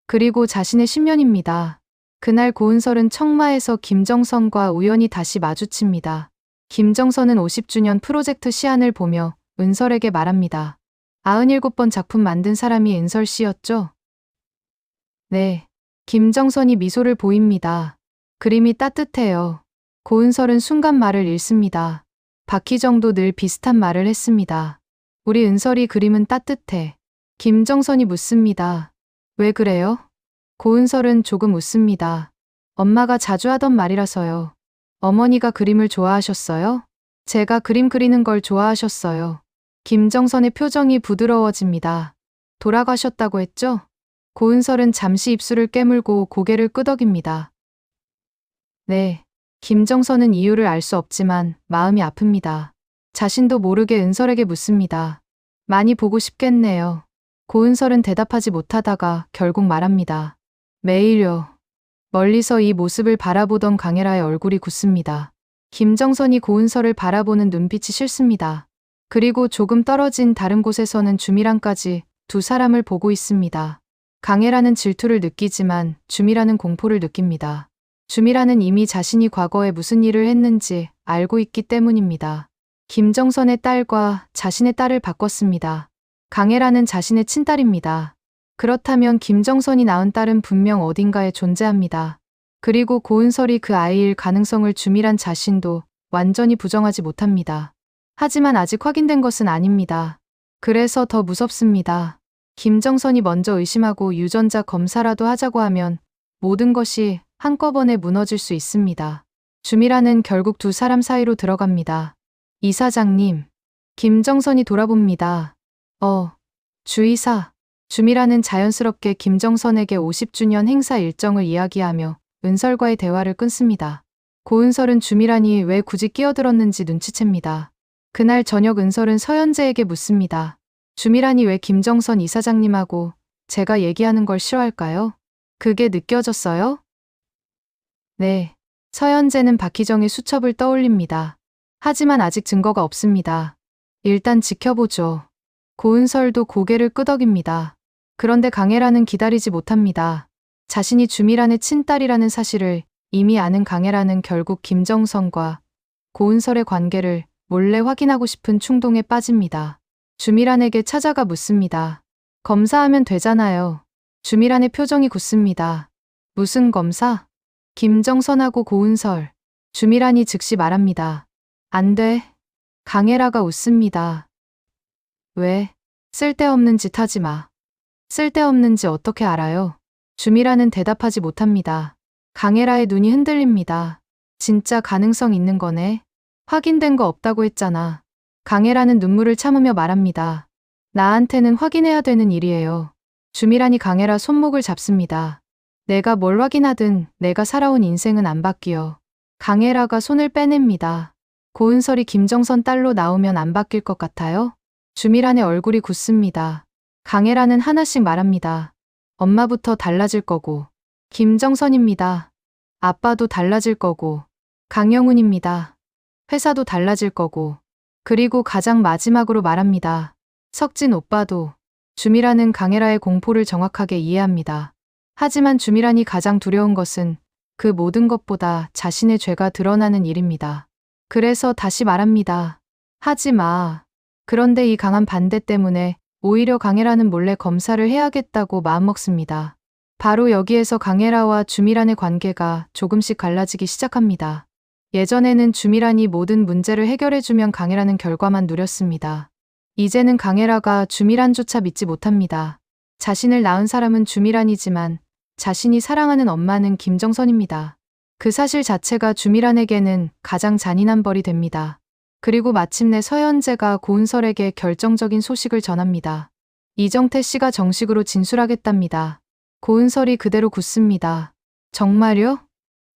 그리고 자신의 10년입니다. 그날 고은설은 청마에서 김정선과 우연히 다시 마주칩니다. 김정선은 50주년 프로젝트 시안을 보며 은설에게 말합니다. 97번 작품 만든 사람이 은설 씨였죠? 네. 김정선이 미소를 보입니다. 그림이 따뜻해요. 고은설은 순간 말을 잃습니다. 박희정도 늘 비슷한 말을 했습니다. 우리 은설이 그림은 따뜻해. 김정선이 묻습니다. 왜 그래요? 고은설은 조금 웃습니다. 엄마가 자주 하던 말이라서요. 어머니가 그림을 좋아하셨어요? 제가 그림 그리는 걸 좋아하셨어요. 김정선의 표정이 부드러워집니다. 돌아가셨다고 했죠? 고은설은 잠시 입술을 깨물고 고개를 끄덕입니다. 네. 김정선은 이유를 알 수 없지만 마음이 아픕니다. 자신도 모르게 은설에게 묻습니다. 많이 보고 싶겠네요. 고은설은 대답하지 못하다가 결국 말합니다. 매일요. 멀리서 이 모습을 바라보던 강혜라의 얼굴이 굳습니다. 김정선이 고은설을 바라보는 눈빛이 싫습니다. 그리고 조금 떨어진 다른 곳에서는 주미란까지 두 사람을 보고 있습니다. 강혜라는 질투를 느끼지만 주미란은 공포를 느낍니다. 주미란은 이미 자신이 과거에 무슨 일을 했는지 알고 있기 때문입니다. 김정선의 딸과 자신의 딸을 바꿨습니다. 강혜라는 자신의 친딸입니다. 그렇다면 김정선이 낳은 딸은 분명 어딘가에 존재합니다. 그리고 고은설이 그 아이일 가능성을 주미란 자신도 완전히 부정하지 못합니다. 하지만 아직 확인된 것은 아닙니다. 그래서 더 무섭습니다. 김정선이 먼저 의심하고 유전자 검사라도 하자고 하면 모든 것이 한꺼번에 무너질 수 있습니다. 주미란은 결국 두 사람 사이로 들어갑니다. 이사장님. 김정선이 돌아봅니다. 주이사. 주미란은 자연스럽게 김정선에게 50주년 행사 일정을 이야기하며 은설과의 대화를 끊습니다. 고은설은 주미란이 왜 굳이 끼어들었는지 눈치챕니다. 그날 저녁 은설은 서연재에게 묻습니다. 주미란이 왜 김정선 이사장님하고 제가 얘기하는 걸 싫어할까요? 그게 느껴졌어요? 네. 서연재는 박희정의 수첩을 떠올립니다. 하지만 아직 증거가 없습니다. 일단 지켜보죠. 고은설도 고개를 끄덕입니다. 그런데 강혜라는 기다리지 못합니다. 자신이 주미란의 친딸이라는 사실을 이미 아는 강혜라는 결국 김정선과 고은설의 관계를 몰래 확인하고 싶은 충동에 빠집니다. 주미란에게 찾아가 묻습니다. 검사하면 되잖아요. 주미란의 표정이 굳습니다. 무슨 검사? 김정선하고 고은설. 주미란이 즉시 말합니다. 안 돼. 강혜라가 웃습니다. 왜? 쓸데없는 짓 하지 마. 쓸데없는지 어떻게 알아요? 주미란은 대답하지 못합니다. 강혜라의 눈이 흔들립니다. 진짜 가능성 있는 거네. 확인된 거 없다고 했잖아. 강혜라는 눈물을 참으며 말합니다. 나한테는 확인해야 되는 일이에요. 주미란이 강혜라 손목을 잡습니다. 내가 뭘 확인하든 내가 살아온 인생은 안 바뀌어. 강혜라가 손을 빼냅니다. 고은설이 김정선 딸로 나오면 안 바뀔 것 같아요? 주미란의 얼굴이 굳습니다. 강혜라는 하나씩 말합니다. 엄마부터 달라질 거고, 김정선입니다. 아빠도 달라질 거고, 강영훈입니다. 회사도 달라질 거고, 그리고 가장 마지막으로 말합니다. 석진 오빠도. 주미란은 강혜라의 공포를 정확하게 이해합니다. 하지만 주미란이 가장 두려운 것은 그 모든 것보다 자신의 죄가 드러나는 일입니다. 그래서 다시 말합니다. 하지 마. 그런데 이 강한 반대 때문에 오히려 강혜라는 몰래 검사를 해야겠다고 마음먹습니다. 바로 여기에서 강혜라와 주미란의 관계가 조금씩 갈라지기 시작합니다. 예전에는 주미란이 모든 문제를 해결해주면 강혜라는 결과만 누렸습니다. 이제는 강혜라가 주미란조차 믿지 못합니다. 자신을 낳은 사람은 주미란이지만 자신이 사랑하는 엄마는 김정선입니다. 그 사실 자체가 주미란에게는 가장 잔인한 벌이 됩니다. 그리고 마침내 서연재가 고은설에게 결정적인 소식을 전합니다. 이정태 씨가 정식으로 진술하겠답니다. 고은설이 그대로 굳습니다. 정말요?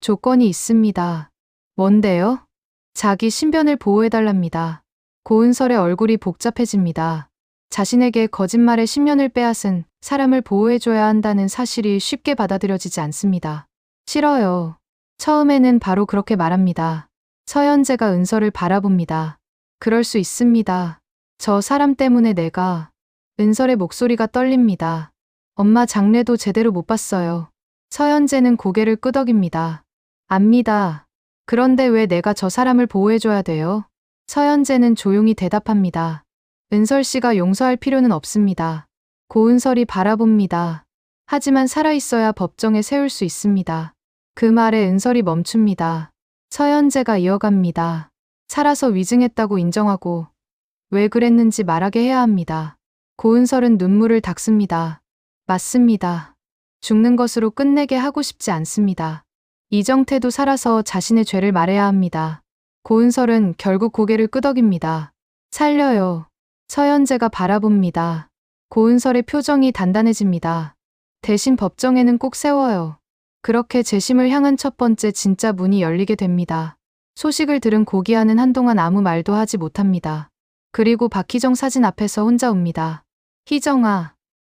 조건이 있습니다. 뭔데요? 자기 신변을 보호해달랍니다. 고은설의 얼굴이 복잡해집니다. 자신에게 거짓말의 10년을 빼앗은 사람을 보호해줘야 한다는 사실이 쉽게 받아들여지지 않습니다. 싫어요. 처음에는 바로 그렇게 말합니다. 서연재가 은서를 바라봅니다. 그럴 수 있습니다. 저 사람 때문에 내가. 은설의 목소리가 떨립니다. 엄마 장례도 제대로 못 봤어요. 서연재는 고개를 끄덕입니다. 압니다. 그런데 왜 내가 저 사람을 보호해줘야 돼요? 서연재는 조용히 대답합니다. 은설 씨가 용서할 필요는 없습니다. 고은설이 바라봅니다. 하지만 살아있어야 법정에 세울 수 있습니다. 그 말에 은설이 멈춥니다. 서연재가 이어갑니다. 살아서 위증했다고 인정하고 왜 그랬는지 말하게 해야 합니다. 고은설은 눈물을 닦습니다. 맞습니다. 죽는 것으로 끝내게 하고 싶지 않습니다. 이정태도 살아서 자신의 죄를 말해야 합니다. 고은설은 결국 고개를 끄덕입니다. 살려요. 서연재가 바라봅니다. 고은설의 표정이 단단해집니다. 대신 법정에는 꼭 세워요. 그렇게 재심을 향한 첫 번째 진짜 문이 열리게 됩니다. 소식을 들은 고기아는 한동안 아무 말도 하지 못합니다. 그리고 박희정 사진 앞에서 혼자 웁니다. 희정아.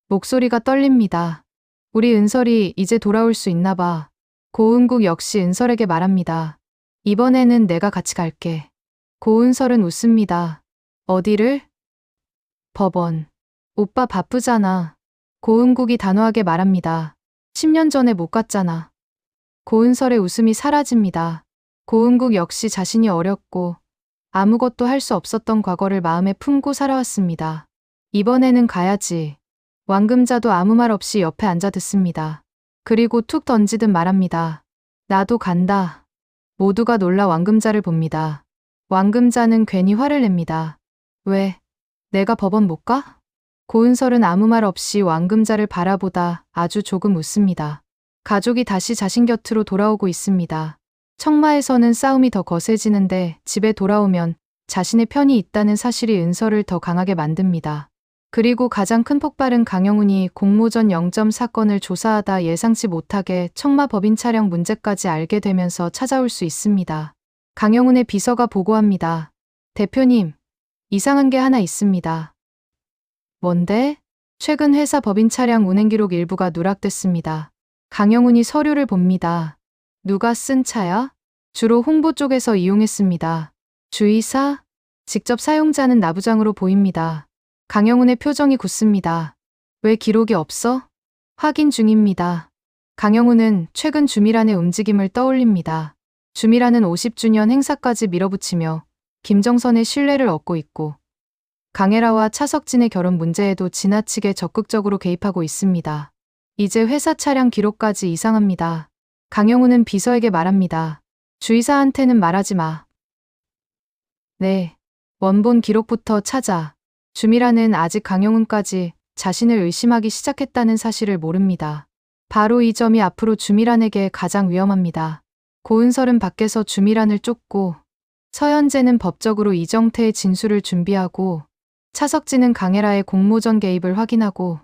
목소리가 떨립니다. 우리 은설이 이제 돌아올 수 있나 봐. 고은국 역시 은설에게 말합니다. 이번에는 내가 같이 갈게. 고은설은 웃습니다. 어디를? 법원. 오빠 바쁘잖아. 고은국이 단호하게 말합니다. 10년 전에 못 갔잖아. 고은설의 웃음이 사라집니다. 고은국 역시 자신이 어렸고 아무것도 할 수 없었던 과거를 마음에 품고 살아왔습니다. 이번에는 가야지. 왕금자도 아무 말 없이 옆에 앉아 듣습니다. 그리고 툭 던지듯 말합니다. 나도 간다. 모두가 놀라 왕금자를 봅니다. 왕금자는 괜히 화를 냅니다. 왜? 내가 법원 못 가? 고은설은 아무 말 없이 왕금자를 바라보다 아주 조금 웃습니다. 가족이 다시 자신 곁으로 돌아오고 있습니다. 청마에서는 싸움이 더 거세지는데 집에 돌아오면 자신의 편이 있다는 사실이 은설을 더 강하게 만듭니다. 그리고 가장 큰 폭발은 강영훈이 공모전 0점 사건을 조사하다 예상치 못하게 청마 법인 차량 문제까지 알게 되면서 찾아올 수 있습니다. 강영훈의 비서가 보고합니다. 대표님, 이상한 게 하나 있습니다. 뭔데? 최근 회사 법인 차량 운행 기록 일부가 누락됐습니다. 강영훈이 서류를 봅니다. 누가 쓴 차야? 주로 홍보 쪽에서 이용했습니다. 주의사? 직접 사용자는 나부장으로 보입니다. 강영훈의 표정이 굳습니다. 왜 기록이 없어? 확인 중입니다. 강영훈은 최근 주미란의 움직임을 떠올립니다. 주미란은 50주년 행사까지 밀어붙이며 김정선의 신뢰를 얻고 있고 강혜라와 차석진의 결혼 문제에도 지나치게 적극적으로 개입하고 있습니다. 이제 회사 차량 기록까지 이상합니다. 강영훈은 비서에게 말합니다. 주의사한테는 말하지 마. 네. 원본 기록부터 찾아. 주미라는 아직 강영훈까지 자신을 의심하기 시작했다는 사실을 모릅니다. 바로 이 점이 앞으로 주미란에게 가장 위험합니다. 고은설은 밖에서 주미란을 쫓고 서연재는 법적으로 이정태의 진술을 준비하고 차석진은 강혜라의 공모전 개입을 확인하고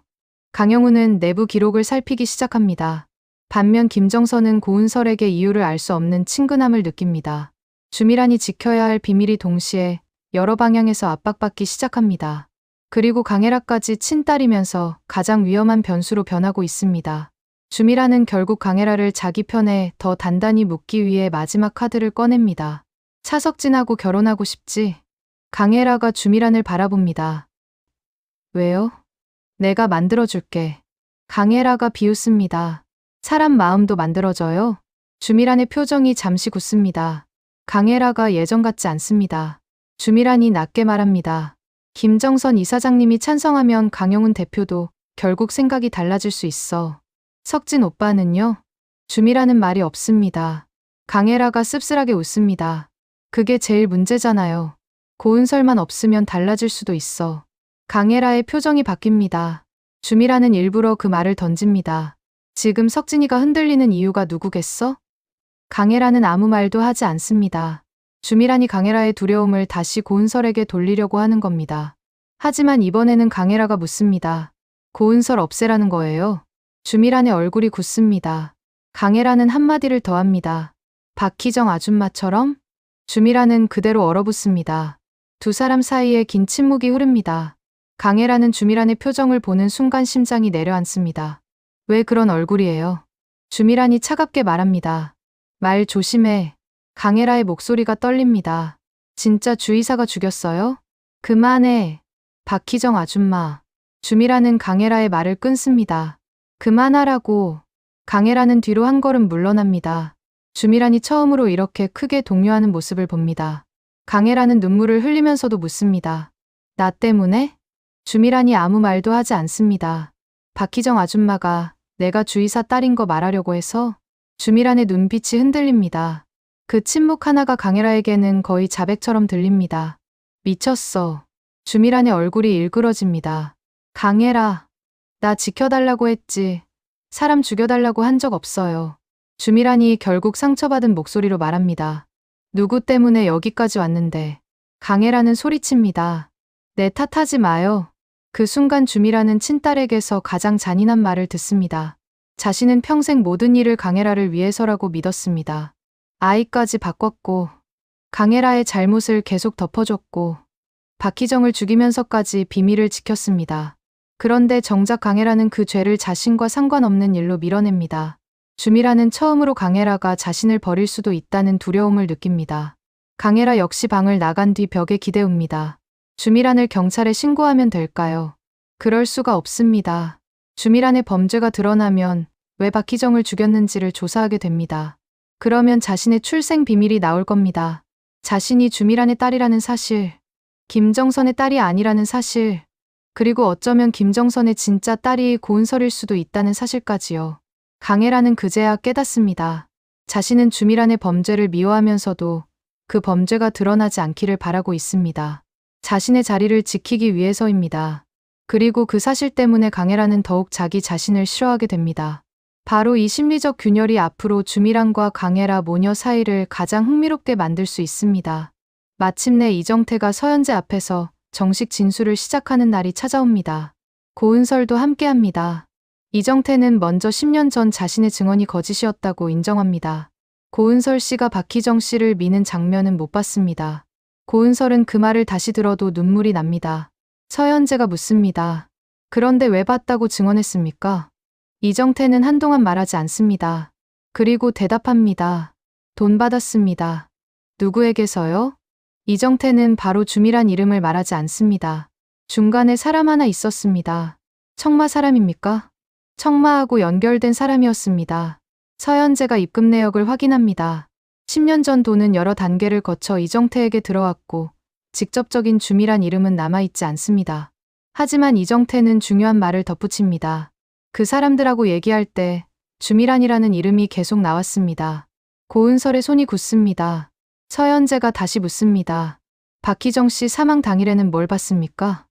강영훈은 내부 기록을 살피기 시작합니다. 반면 김정선은 고은설에게 이유를 알 수 없는 친근함을 느낍니다. 주미란이 지켜야 할 비밀이 동시에 여러 방향에서 압박받기 시작합니다. 그리고 강혜라까지 친딸이면서 가장 위험한 변수로 변하고 있습니다. 주미란은 결국 강혜라를 자기 편에 더 단단히 묶기 위해 마지막 카드를 꺼냅니다. 차석진하고 결혼하고 싶지? 강혜라가 주미란을 바라봅니다. 왜요? 내가 만들어줄게. 강혜라가 비웃습니다. 사람 마음도 만들어져요? 주미란의 표정이 잠시 굳습니다. 강혜라가 예전 같지 않습니다. 주미란이 낮게 말합니다. 김정선 이사장님이 찬성하면 강영훈 대표도 결국 생각이 달라질 수 있어. 석진 오빠는요? 주미란은 말이 없습니다. 강혜라가 씁쓸하게 웃습니다. 그게 제일 문제잖아요. 고은설만 없으면 달라질 수도 있어. 강혜라의 표정이 바뀝니다. 주미란은 일부러 그 말을 던집니다. 지금 석진이가 흔들리는 이유가 누구겠어? 강혜라는 아무 말도 하지 않습니다. 주미란이 강혜라의 두려움을 다시 고은설에게 돌리려고 하는 겁니다. 하지만 이번에는 강혜라가 묻습니다. 고은설 없애라는 거예요? 주미란의 얼굴이 굳습니다. 강혜라는 한마디를 더합니다. 박희정 아줌마처럼? 주미란은 그대로 얼어붙습니다. 두 사람 사이에 긴 침묵이 흐릅니다. 강혜라는 주미란의 표정을 보는 순간 심장이 내려앉습니다. 왜 그런 얼굴이에요? 주미란이 차갑게 말합니다. 말 조심해. 강혜라의 목소리가 떨립니다. 진짜 주의사가 죽였어요? 그만해. 박희정 아줌마. 주미란은 강혜라의 말을 끊습니다. 그만하라고. 강혜라는 뒤로 한 걸음 물러납니다. 주미란이 처음으로 이렇게 크게 동요하는 모습을 봅니다. 강혜라는 눈물을 흘리면서도 묻습니다. 나 때문에? 주미란이 아무 말도 하지 않습니다. 박희정 아줌마가 내가 주의사 딸인 거 말하려고 해서? 주미란의 눈빛이 흔들립니다. 그 침묵 하나가 강혜라에게는 거의 자백처럼 들립니다. 미쳤어. 주미란의 얼굴이 일그러집니다. 강혜라, 나 지켜달라고 했지. 사람 죽여달라고 한 적 없어요. 주미란이 결국 상처받은 목소리로 말합니다. 누구 때문에 여기까지 왔는데. 강혜라는 소리칩니다. 내 탓하지 마요. 그 순간 주미란은 친딸에게서 가장 잔인한 말을 듣습니다. 자신은 평생 모든 일을 강혜라를 위해서라고 믿었습니다. 아이까지 바꿨고, 강혜라의 잘못을 계속 덮어줬고, 박희정을 죽이면서까지 비밀을 지켰습니다. 그런데 정작 강혜라는 그 죄를 자신과 상관없는 일로 밀어냅니다. 주미란은 처음으로 강혜라가 자신을 버릴 수도 있다는 두려움을 느낍니다. 강혜라 역시 방을 나간 뒤 벽에 기대옵니다. 주미란을 경찰에 신고하면 될까요? 그럴 수가 없습니다. 주미란의 범죄가 드러나면 왜 박희정을 죽였는지를 조사하게 됩니다. 그러면 자신의 출생 비밀이 나올 겁니다. 자신이 주미란의 딸이라는 사실, 김정선의 딸이 아니라는 사실, 그리고 어쩌면 김정선의 진짜 딸이 고은설일 수도 있다는 사실까지요. 강혜라는 그제야 깨닫습니다. 자신은 주미란의 범죄를 미워하면서도 그 범죄가 드러나지 않기를 바라고 있습니다. 자신의 자리를 지키기 위해서입니다. 그리고 그 사실 때문에 강혜라는 더욱 자기 자신을 싫어하게 됩니다. 바로 이 심리적 균열이 앞으로 주미란과 강혜라 모녀 사이를 가장 흥미롭게 만들 수 있습니다. 마침내 이정태가 서연재 앞에서 정식 진술을 시작하는 날이 찾아옵니다. 고은설도 함께합니다. 이정태는 먼저 10년 전 자신의 증언이 거짓이었다고 인정합니다. 고은설 씨가 박희정 씨를 미는 장면은 못 봤습니다. 고은설은 그 말을 다시 들어도 눈물이 납니다. 서연재가 묻습니다. 그런데 왜 봤다고 증언했습니까? 이정태는 한동안 말하지 않습니다. 그리고 대답합니다. 돈 받았습니다. 누구에게서요? 이정태는 바로 주미란 이름을 말하지 않습니다. 중간에 사람 하나 있었습니다. 청마 사람입니까? 청마하고 연결된 사람이었습니다. 서연재가 입금 내역을 확인합니다. 10년 전 돈은 여러 단계를 거쳐 이정태에게 들어왔고 직접적인 주미란 이름은 남아있지 않습니다. 하지만 이정태는 중요한 말을 덧붙입니다. 그 사람들하고 얘기할 때 주미란이라는 이름이 계속 나왔습니다. 고은설의 손이 굳습니다. 서연재가 다시 묻습니다. 박희정 씨 사망 당일에는 뭘 봤습니까?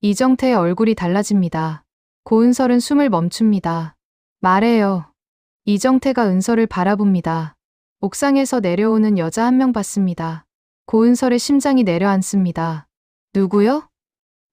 이정태의 얼굴이 달라집니다. 고은설은 숨을 멈춥니다. 말해요. 이정태가 은설을 바라봅니다. 옥상에서 내려오는 여자 한 명 봤습니다. 고은설의 심장이 내려앉습니다. 누구요?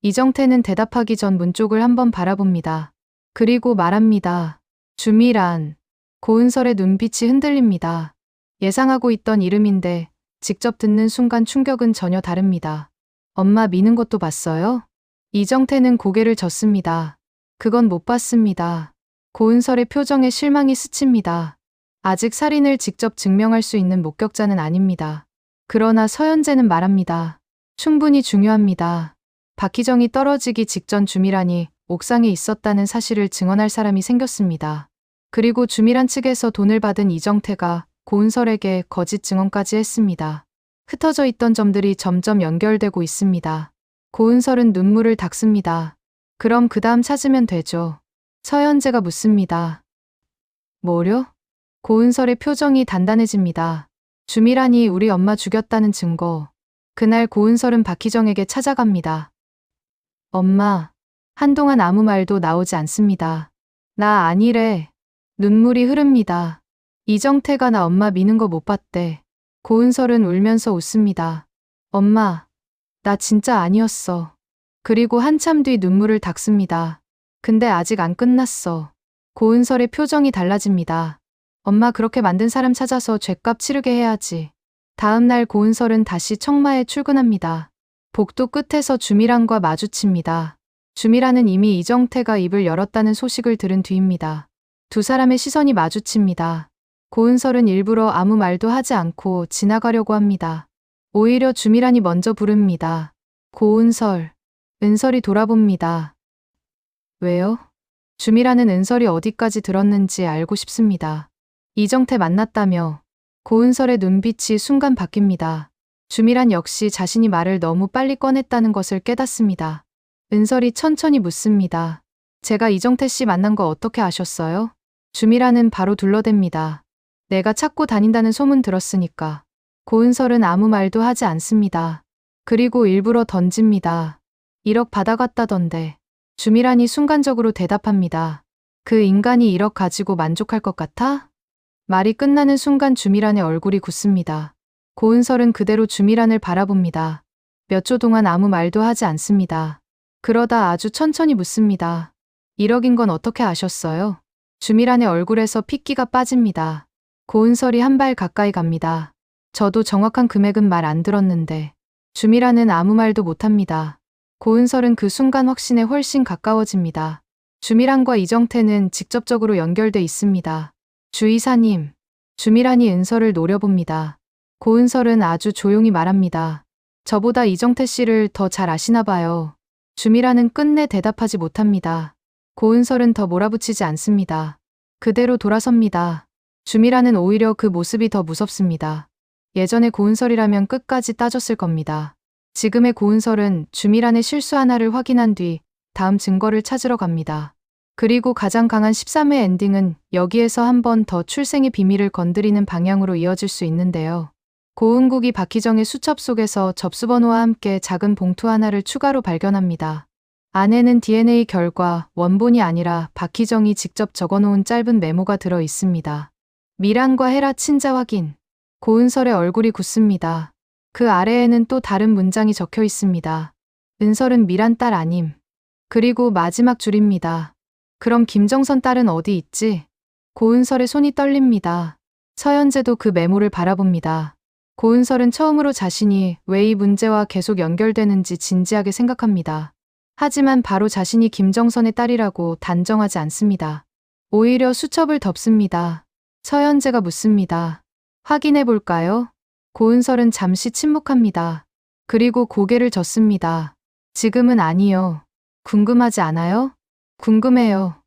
이정태는 대답하기 전 문 쪽을 한번 바라봅니다. 그리고 말합니다. 주미란. 고은설의 눈빛이 흔들립니다. 예상하고 있던 이름인데 직접 듣는 순간 충격은 전혀 다릅니다. 엄마 미는 것도 봤어요? 이정태는 고개를 젓습니다. 그건 못 봤습니다. 고은설의 표정에 실망이 스칩니다. 아직 살인을 직접 증명할 수 있는 목격자는 아닙니다. 그러나 서연재는 말합니다. 충분히 중요합니다. 박희정이 떨어지기 직전 주미란이 옥상에 있었다는 사실을 증언할 사람이 생겼습니다. 그리고 주미란 측에서 돈을 받은 이정태가 고은설에게 거짓 증언까지 했습니다. 흩어져 있던 점들이 점점 연결되고 있습니다. 고은설은 눈물을 닦습니다. 그럼 그 다음 찾으면 되죠. 서연재가 묻습니다. 뭐려? 고은설의 표정이 단단해집니다. 주미란이 우리 엄마 죽였다는 증거. 그날 고은설은 박희정에게 찾아갑니다. 엄마, 한동안 아무 말도 나오지 않습니다. 나 아니래. 눈물이 흐릅니다. 이정태가 나 엄마 미는 거 못 봤대. 고은설은 울면서 웃습니다. 엄마, 나 진짜 아니었어. 그리고 한참 뒤 눈물을 닦습니다. 근데 아직 안 끝났어. 고은설의 표정이 달라집니다. 엄마 그렇게 만든 사람 찾아서 죗값 치르게 해야지. 다음 날 고은설은 다시 청마에 출근합니다. 복도 끝에서 주미란과 마주칩니다. 주미라는 이미 이정태가 입을 열었다는 소식을 들은 뒤입니다. 두 사람의 시선이 마주칩니다. 고은설은 일부러 아무 말도 하지 않고 지나가려고 합니다. 오히려 주미란이 먼저 부릅니다. 고은설. 은설이 돌아봅니다. 왜요? 주미란은 은설이 어디까지 들었는지 알고 싶습니다. 이정태 만났다며. 고은설의 눈빛이 순간 바뀝니다. 주미란 역시 자신이 말을 너무 빨리 꺼냈다는 것을 깨닫습니다. 은설이 천천히 묻습니다. 제가 이정태 씨 만난 거 어떻게 아셨어요? 주미란은 바로 둘러댑니다. 내가 찾고 다닌다는 소문 들었으니까. 고은설은 아무 말도 하지 않습니다. 그리고 일부러 던집니다. 1억 받아갔다던데. 주미란이 순간적으로 대답합니다. 그 인간이 1억 가지고 만족할 것 같아? 말이 끝나는 순간 주미란의 얼굴이 굳습니다. 고은설은 그대로 주미란을 바라봅니다. 몇 초 동안 아무 말도 하지 않습니다. 그러다 아주 천천히 묻습니다. 1억인 건 어떻게 아셨어요? 주미란의 얼굴에서 핏기가 빠집니다. 고은설이 한 발 가까이 갑니다. 저도 정확한 금액은 말 안 들었는데. 주미란은 아무 말도 못합니다. 고은설은 그 순간 확신에 훨씬 가까워집니다. 주미란과 이정태는 직접적으로 연결돼 있습니다. 주이사님. 주미란이 은설을 노려봅니다. 고은설은 아주 조용히 말합니다. 저보다 이정태 씨를 더 잘 아시나 봐요. 주미란은 끝내 대답하지 못합니다. 고은설은 더 몰아붙이지 않습니다. 그대로 돌아섭니다. 주미란은 오히려 그 모습이 더 무섭습니다. 예전의 고은설이라면 끝까지 따졌을 겁니다. 지금의 고은설은 주미란의 실수 하나를 확인한 뒤 다음 증거를 찾으러 갑니다. 그리고 가장 강한 13회 엔딩은 여기에서 한 번 더 출생의 비밀을 건드리는 방향으로 이어질 수 있는데요. 고은국이 박희정의 수첩 속에서 접수번호와 함께 작은 봉투 하나를 추가로 발견합니다. 안에는 DNA 결과 원본이 아니라 박희정이 직접 적어놓은 짧은 메모가 들어 있습니다. 미란과 헤라 친자 확인. 고은설의 얼굴이 굳습니다. 그 아래에는 또 다른 문장이 적혀 있습니다. 은설은 미란 딸 아님. 그리고 마지막 줄입니다. 그럼 김정선 딸은 어디 있지? 고은설의 손이 떨립니다. 서현재도 그 메모를 바라봅니다. 고은설은 처음으로 자신이 왜 이 문제와 계속 연결되는지 진지하게 생각합니다. 하지만 바로 자신이 김정선의 딸이라고 단정하지 않습니다. 오히려 수첩을 덮습니다. 서현재가 묻습니다. 확인해 볼까요? 고은설은 잠시 침묵합니다. 그리고 고개를 젓습니다. 지금은 아니요. 궁금하지 않아요? 궁금해요.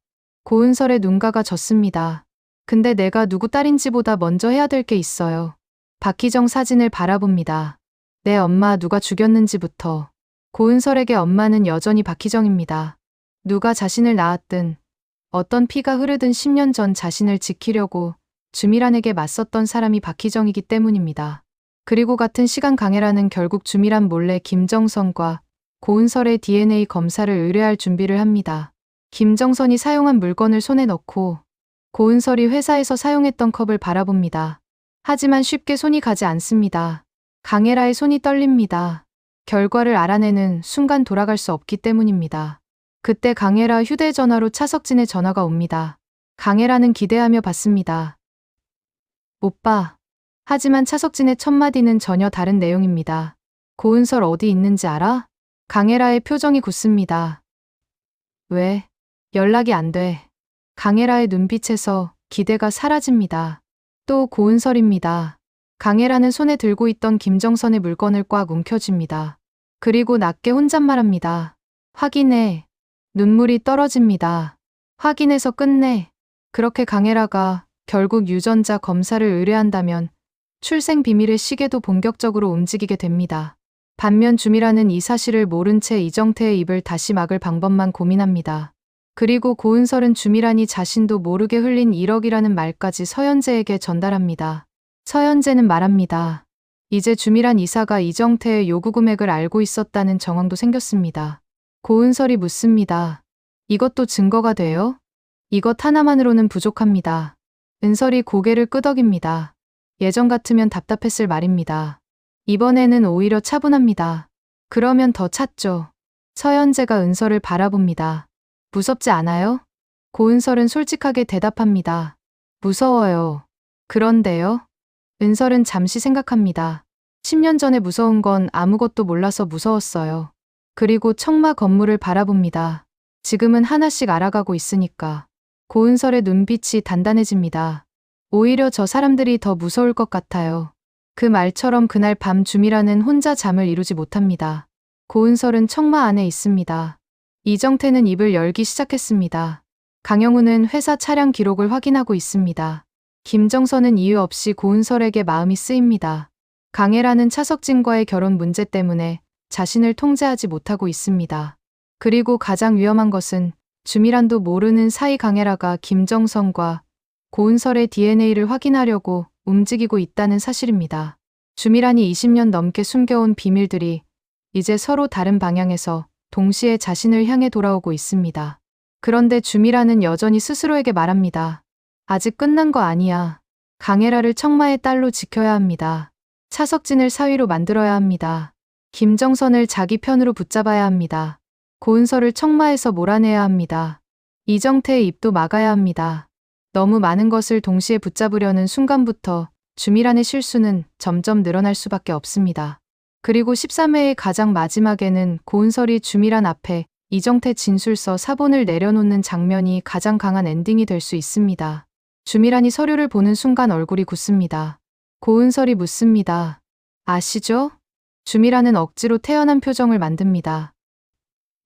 고은설의 눈가가 졌습니다. 근데 내가 누구 딸인지보다 먼저 해야 될 게 있어요. 박희정 사진을 바라봅니다. 내 엄마 누가 죽였는지부터. 고은설에게 엄마는 여전히 박희정입니다. 누가 자신을 낳았든 어떤 피가 흐르든 10년 전 자신을 지키려고 주미란에게 맞섰던 사람이 박희정이기 때문입니다. 그리고 같은 시간 강혜라는 결국 주미란 몰래 김정선과 고은설의 DNA 검사를 의뢰할 준비를 합니다. 김정선이 사용한 물건을 손에 넣고 고은설이 회사에서 사용했던 컵을 바라봅니다. 하지만 쉽게 손이 가지 않습니다. 강혜라의 손이 떨립니다. 결과를 알아내는 순간 돌아갈 수 없기 때문입니다. 그때 강혜라 휴대전화로 차석진의 전화가 옵니다. 강혜라는 기대하며 받습니다. 오빠. 하지만 차석진의 첫 마디는 전혀 다른 내용입니다. 고은설 어디 있는지 알아? 강혜라의 표정이 굳습니다. 왜? 연락이 안 돼. 강혜라의 눈빛에서 기대가 사라집니다. 또 고은설입니다. 강혜라는 손에 들고 있던 김정선의 물건을 꽉 움켜쥡니다. 그리고 낮게 혼잣말합니다. 확인해. 눈물이 떨어집니다. 확인해서 끝내. 그렇게 강혜라가 결국 유전자 검사를 의뢰한다면 출생 비밀의 시계도 본격적으로 움직이게 됩니다. 반면 주미라는 이 사실을 모른 채 이정태의 입을 다시 막을 방법만 고민합니다. 그리고 고은설은 주미란이 자신도 모르게 흘린 1억이라는 말까지 서현재에게 전달합니다. 서현재는 말합니다. 이제 주미란 이사가 이정태의 요구 금액을 알고 있었다는 정황도 생겼습니다. 고은설이 묻습니다. 이것도 증거가 돼요? 이것 하나만으로는 부족합니다. 은설이 고개를 끄덕입니다. 예전 같으면 답답했을 말입니다. 이번에는 오히려 차분합니다. 그러면 더 찾죠. 서현재가 은설을 바라봅니다. 무섭지 않아요? 고은설은 솔직하게 대답합니다. 무서워요. 그런데요? 은설은 잠시 생각합니다. 10년 전에 무서운 건 아무것도 몰라서 무서웠어요. 그리고 청마 건물을 바라봅니다. 지금은 하나씩 알아가고 있으니까. 고은설의 눈빛이 단단해집니다. 오히려 저 사람들이 더 무서울 것 같아요. 그 말처럼 그날 밤 주미라는 혼자 잠을 이루지 못합니다. 고은설은 청마 안에 있습니다. 이정태는 입을 열기 시작했습니다. 강영우는 회사 차량 기록을 확인하고 있습니다. 김정선은 이유 없이 고은설에게 마음이 쓰입니다. 강혜라는 차석진과의 결혼 문제 때문에 자신을 통제하지 못하고 있습니다. 그리고 가장 위험한 것은 주미란도 모르는 사이 강혜라가 김정선과 고은설의 DNA를 확인하려고 움직이고 있다는 사실입니다. 주미란이 20년 넘게 숨겨온 비밀들이 이제 서로 다른 방향에서 동시에 자신을 향해 돌아오고 있습니다. 그런데 주미란은 여전히 스스로에게 말합니다. 아직 끝난 거 아니야. 강혜라를 청마의 딸로 지켜야 합니다. 차석진을 사위로 만들어야 합니다. 김정선을 자기 편으로 붙잡아야 합니다. 고은설을 청마에서 몰아내야 합니다. 이정태의 입도 막아야 합니다. 너무 많은 것을 동시에 붙잡으려는 순간부터 주미란의 실수는 점점 늘어날 수밖에 없습니다. 그리고 13회의 가장 마지막에는 고은설이 주미란 앞에 이정태 진술서 사본을 내려놓는 장면이 가장 강한 엔딩이 될 수 있습니다. 주미란이 서류를 보는 순간 얼굴이 굳습니다. 고은설이 묻습니다. 아시죠? 주미란은 억지로 태연한 표정을 만듭니다.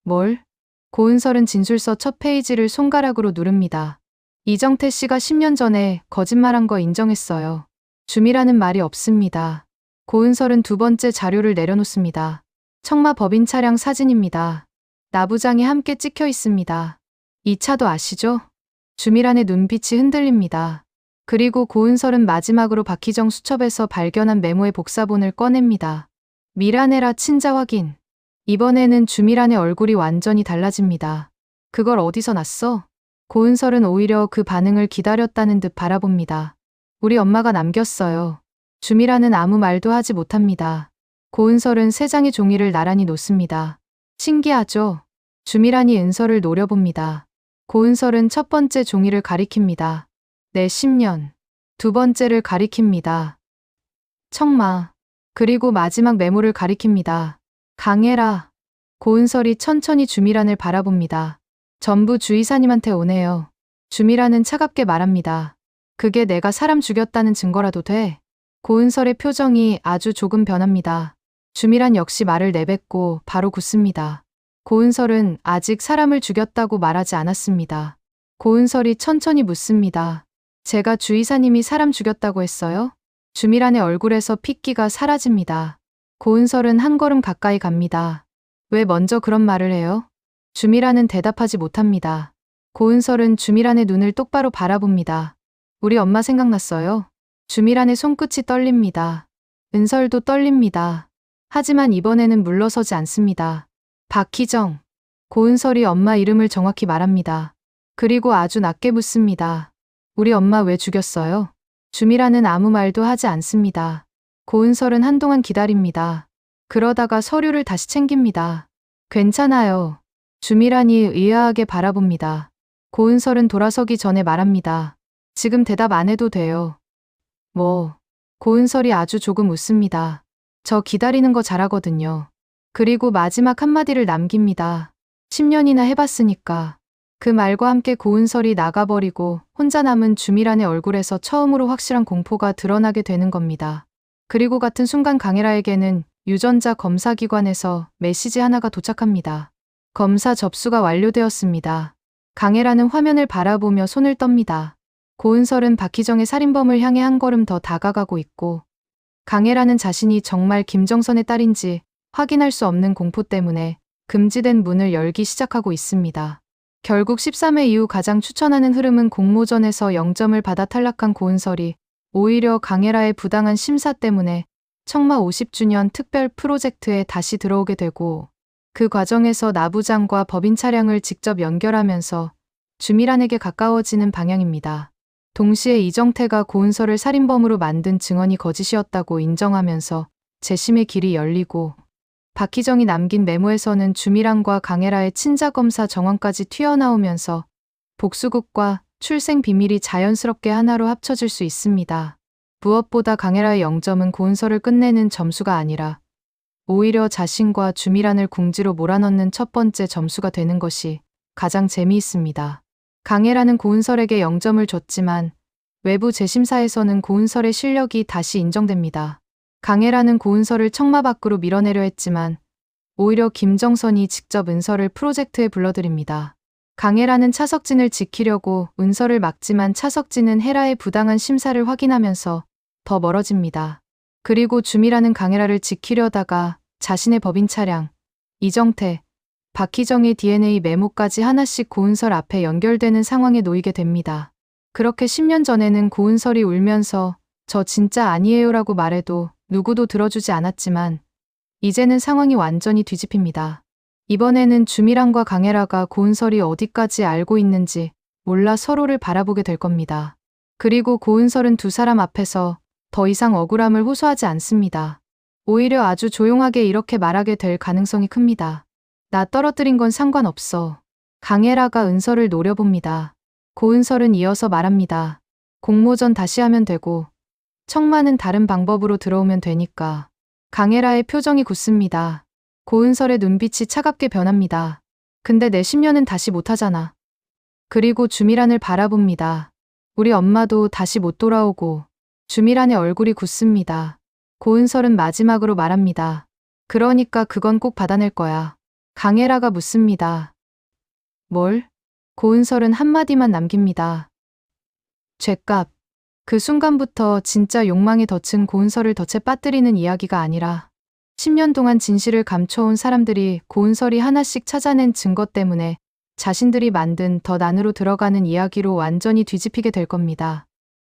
뭘? 고은설은 진술서 첫 페이지를 손가락으로 누릅니다. 이정태 씨가 10년 전에 거짓말한 거 인정했어요. 주미라는 말이 없습니다. 고은설은 두 번째 자료를 내려놓습니다. 청마 법인 차량 사진입니다. 나부장이 함께 찍혀 있습니다. 이 차도 아시죠? 주미란의 눈빛이 흔들립니다. 그리고 고은설은 마지막으로 박희정 수첩에서 발견한 메모의 복사본을 꺼냅니다. 미라네라 친자 확인. 이번에는 주미란의 얼굴이 완전히 달라집니다. 그걸 어디서 났어? 고은설은 오히려 그 반응을 기다렸다는 듯 바라봅니다. 우리 엄마가 남겼어요. 주미란은 아무 말도 하지 못합니다. 고은설은 세 장의 종이를 나란히 놓습니다. 신기하죠? 주미란이 은설을 노려봅니다. 고은설은 첫 번째 종이를 가리킵니다. 내 10년. 두 번째를 가리킵니다. 청마. 그리고 마지막 메모를 가리킵니다. 강혜라. 고은설이 천천히 주미란을 바라봅니다. 전부 주이사님한테 오네요. 주미란은 차갑게 말합니다. 그게 내가 사람 죽였다는 증거라도 돼. 고은설의 표정이 아주 조금 변합니다. 주미란 역시 말을 내뱉고 바로 굳습니다. 고은설은 아직 사람을 죽였다고 말하지 않았습니다. 고은설이 천천히 묻습니다. 제가 주이사님이 사람 죽였다고 했어요? 주미란의 얼굴에서 핏기가 사라집니다. 고은설은 한 걸음 가까이 갑니다. 왜 먼저 그런 말을 해요? 주미란은 대답하지 못합니다. 고은설은 주미란의 눈을 똑바로 바라봅니다. 우리 엄마 생각났어요? 주미란의 손끝이 떨립니다. 은설도 떨립니다. 하지만 이번에는 물러서지 않습니다. 박희정. 고은설이 엄마 이름을 정확히 말합니다. 그리고 아주 낮게 묻습니다. 우리 엄마 왜 죽였어요? 주미란은 아무 말도 하지 않습니다. 고은설은 한동안 기다립니다. 그러다가 서류를 다시 챙깁니다. 괜찮아요. 주미란이 의아하게 바라봅니다. 고은설은 돌아서기 전에 말합니다. 지금 대답 안 해도 돼요. 뭐? 고은설이 아주 조금 웃습니다. 저 기다리는 거 잘하거든요. 그리고 마지막 한마디를 남깁니다. 10년이나 해봤으니까. 그 말과 함께 고은설이 나가버리고 혼자 남은 주미란의 얼굴에서 처음으로 확실한 공포가 드러나게 되는 겁니다. 그리고 같은 순간 강혜라에게는 유전자 검사기관에서 메시지 하나가 도착합니다. 검사 접수가 완료되었습니다. 강혜라는 화면을 바라보며 손을 떱니다. 고은설은 박희정의 살인범을 향해 한 걸음 더 다가가고 있고 강혜라는 자신이 정말 김정선의 딸인지 확인할 수 없는 공포 때문에 금지된 문을 열기 시작하고 있습니다. 결국 13회 이후 가장 추천하는 흐름은 공모전에서 0점을 받아 탈락한 고은설이 오히려 강혜라의 부당한 심사 때문에 청마 50주년 특별 프로젝트에 다시 들어오게 되고 그 과정에서 나부장과 법인 차량을 직접 연결하면서 주미란에게 가까워지는 방향입니다. 동시에 이정태가 고은설을 살인범으로 만든 증언이 거짓이었다고 인정하면서 재심의 길이 열리고 박희정이 남긴 메모에서는 주미란과 강혜라의 친자검사 정황까지 튀어나오면서 복수극과 출생 비밀이 자연스럽게 하나로 합쳐질 수 있습니다. 무엇보다 강혜라의 0점은 고은설을 끝내는 점수가 아니라 오히려 자신과 주미란을 궁지로 몰아넣는 첫 번째 점수가 되는 것이 가장 재미있습니다. 강혜라는 고은설에게 0점을 줬지만 외부 재심사에서는 고은설의 실력이 다시 인정됩니다. 강혜라는 고은설을 청마 밖으로 밀어내려 했지만 오히려 김정선이 직접 은설을 프로젝트에 불러들입니다. 강혜라는 차석진을 지키려고 은설을 막지만 차석진은 헤라의 부당한 심사를 확인하면서 더 멀어집니다. 그리고 주미라는 강혜라를 지키려다가 자신의 법인 차량, 이정태, 박희정의 DNA 메모까지 하나씩 고은설 앞에 연결되는 상황에 놓이게 됩니다. 그렇게 10년 전에는 고은설이 울면서 저 진짜 아니에요라고 말해도 누구도 들어주지 않았지만 이제는 상황이 완전히 뒤집힙니다. 이번에는 주미란과 강혜라가 고은설이 어디까지 알고 있는지 몰라 서로를 바라보게 될 겁니다. 그리고 고은설은 두 사람 앞에서 더 이상 억울함을 호소하지 않습니다. 오히려 아주 조용하게 이렇게 말하게 될 가능성이 큽니다. 나 떨어뜨린 건 상관없어. 강혜라가 은설을 노려봅니다. 고은설은 이어서 말합니다. 공모전 다시 하면 되고 청마는 다른 방법으로 들어오면 되니까. 강혜라의 표정이 굳습니다. 고은설의 눈빛이 차갑게 변합니다. 근데 내 10년은 다시 못하잖아. 그리고 주미란을 바라봅니다. 우리 엄마도 다시 못 돌아오고. 주미란의 얼굴이 굳습니다. 고은설은 마지막으로 말합니다. 그러니까 그건 꼭 받아낼 거야. 강혜라가 묻습니다. 뭘? 고은설은 한마디만 남깁니다. 죗값. 그 순간부터 진짜 욕망에 덫은 고은설을 덫에 빠뜨리는 이야기가 아니라 10년 동안 진실을 감춰온 사람들이 고은설이 하나씩 찾아낸 증거 때문에 자신들이 만든 덫 안으로 들어가는 이야기로 완전히 뒤집히게 될 겁니다.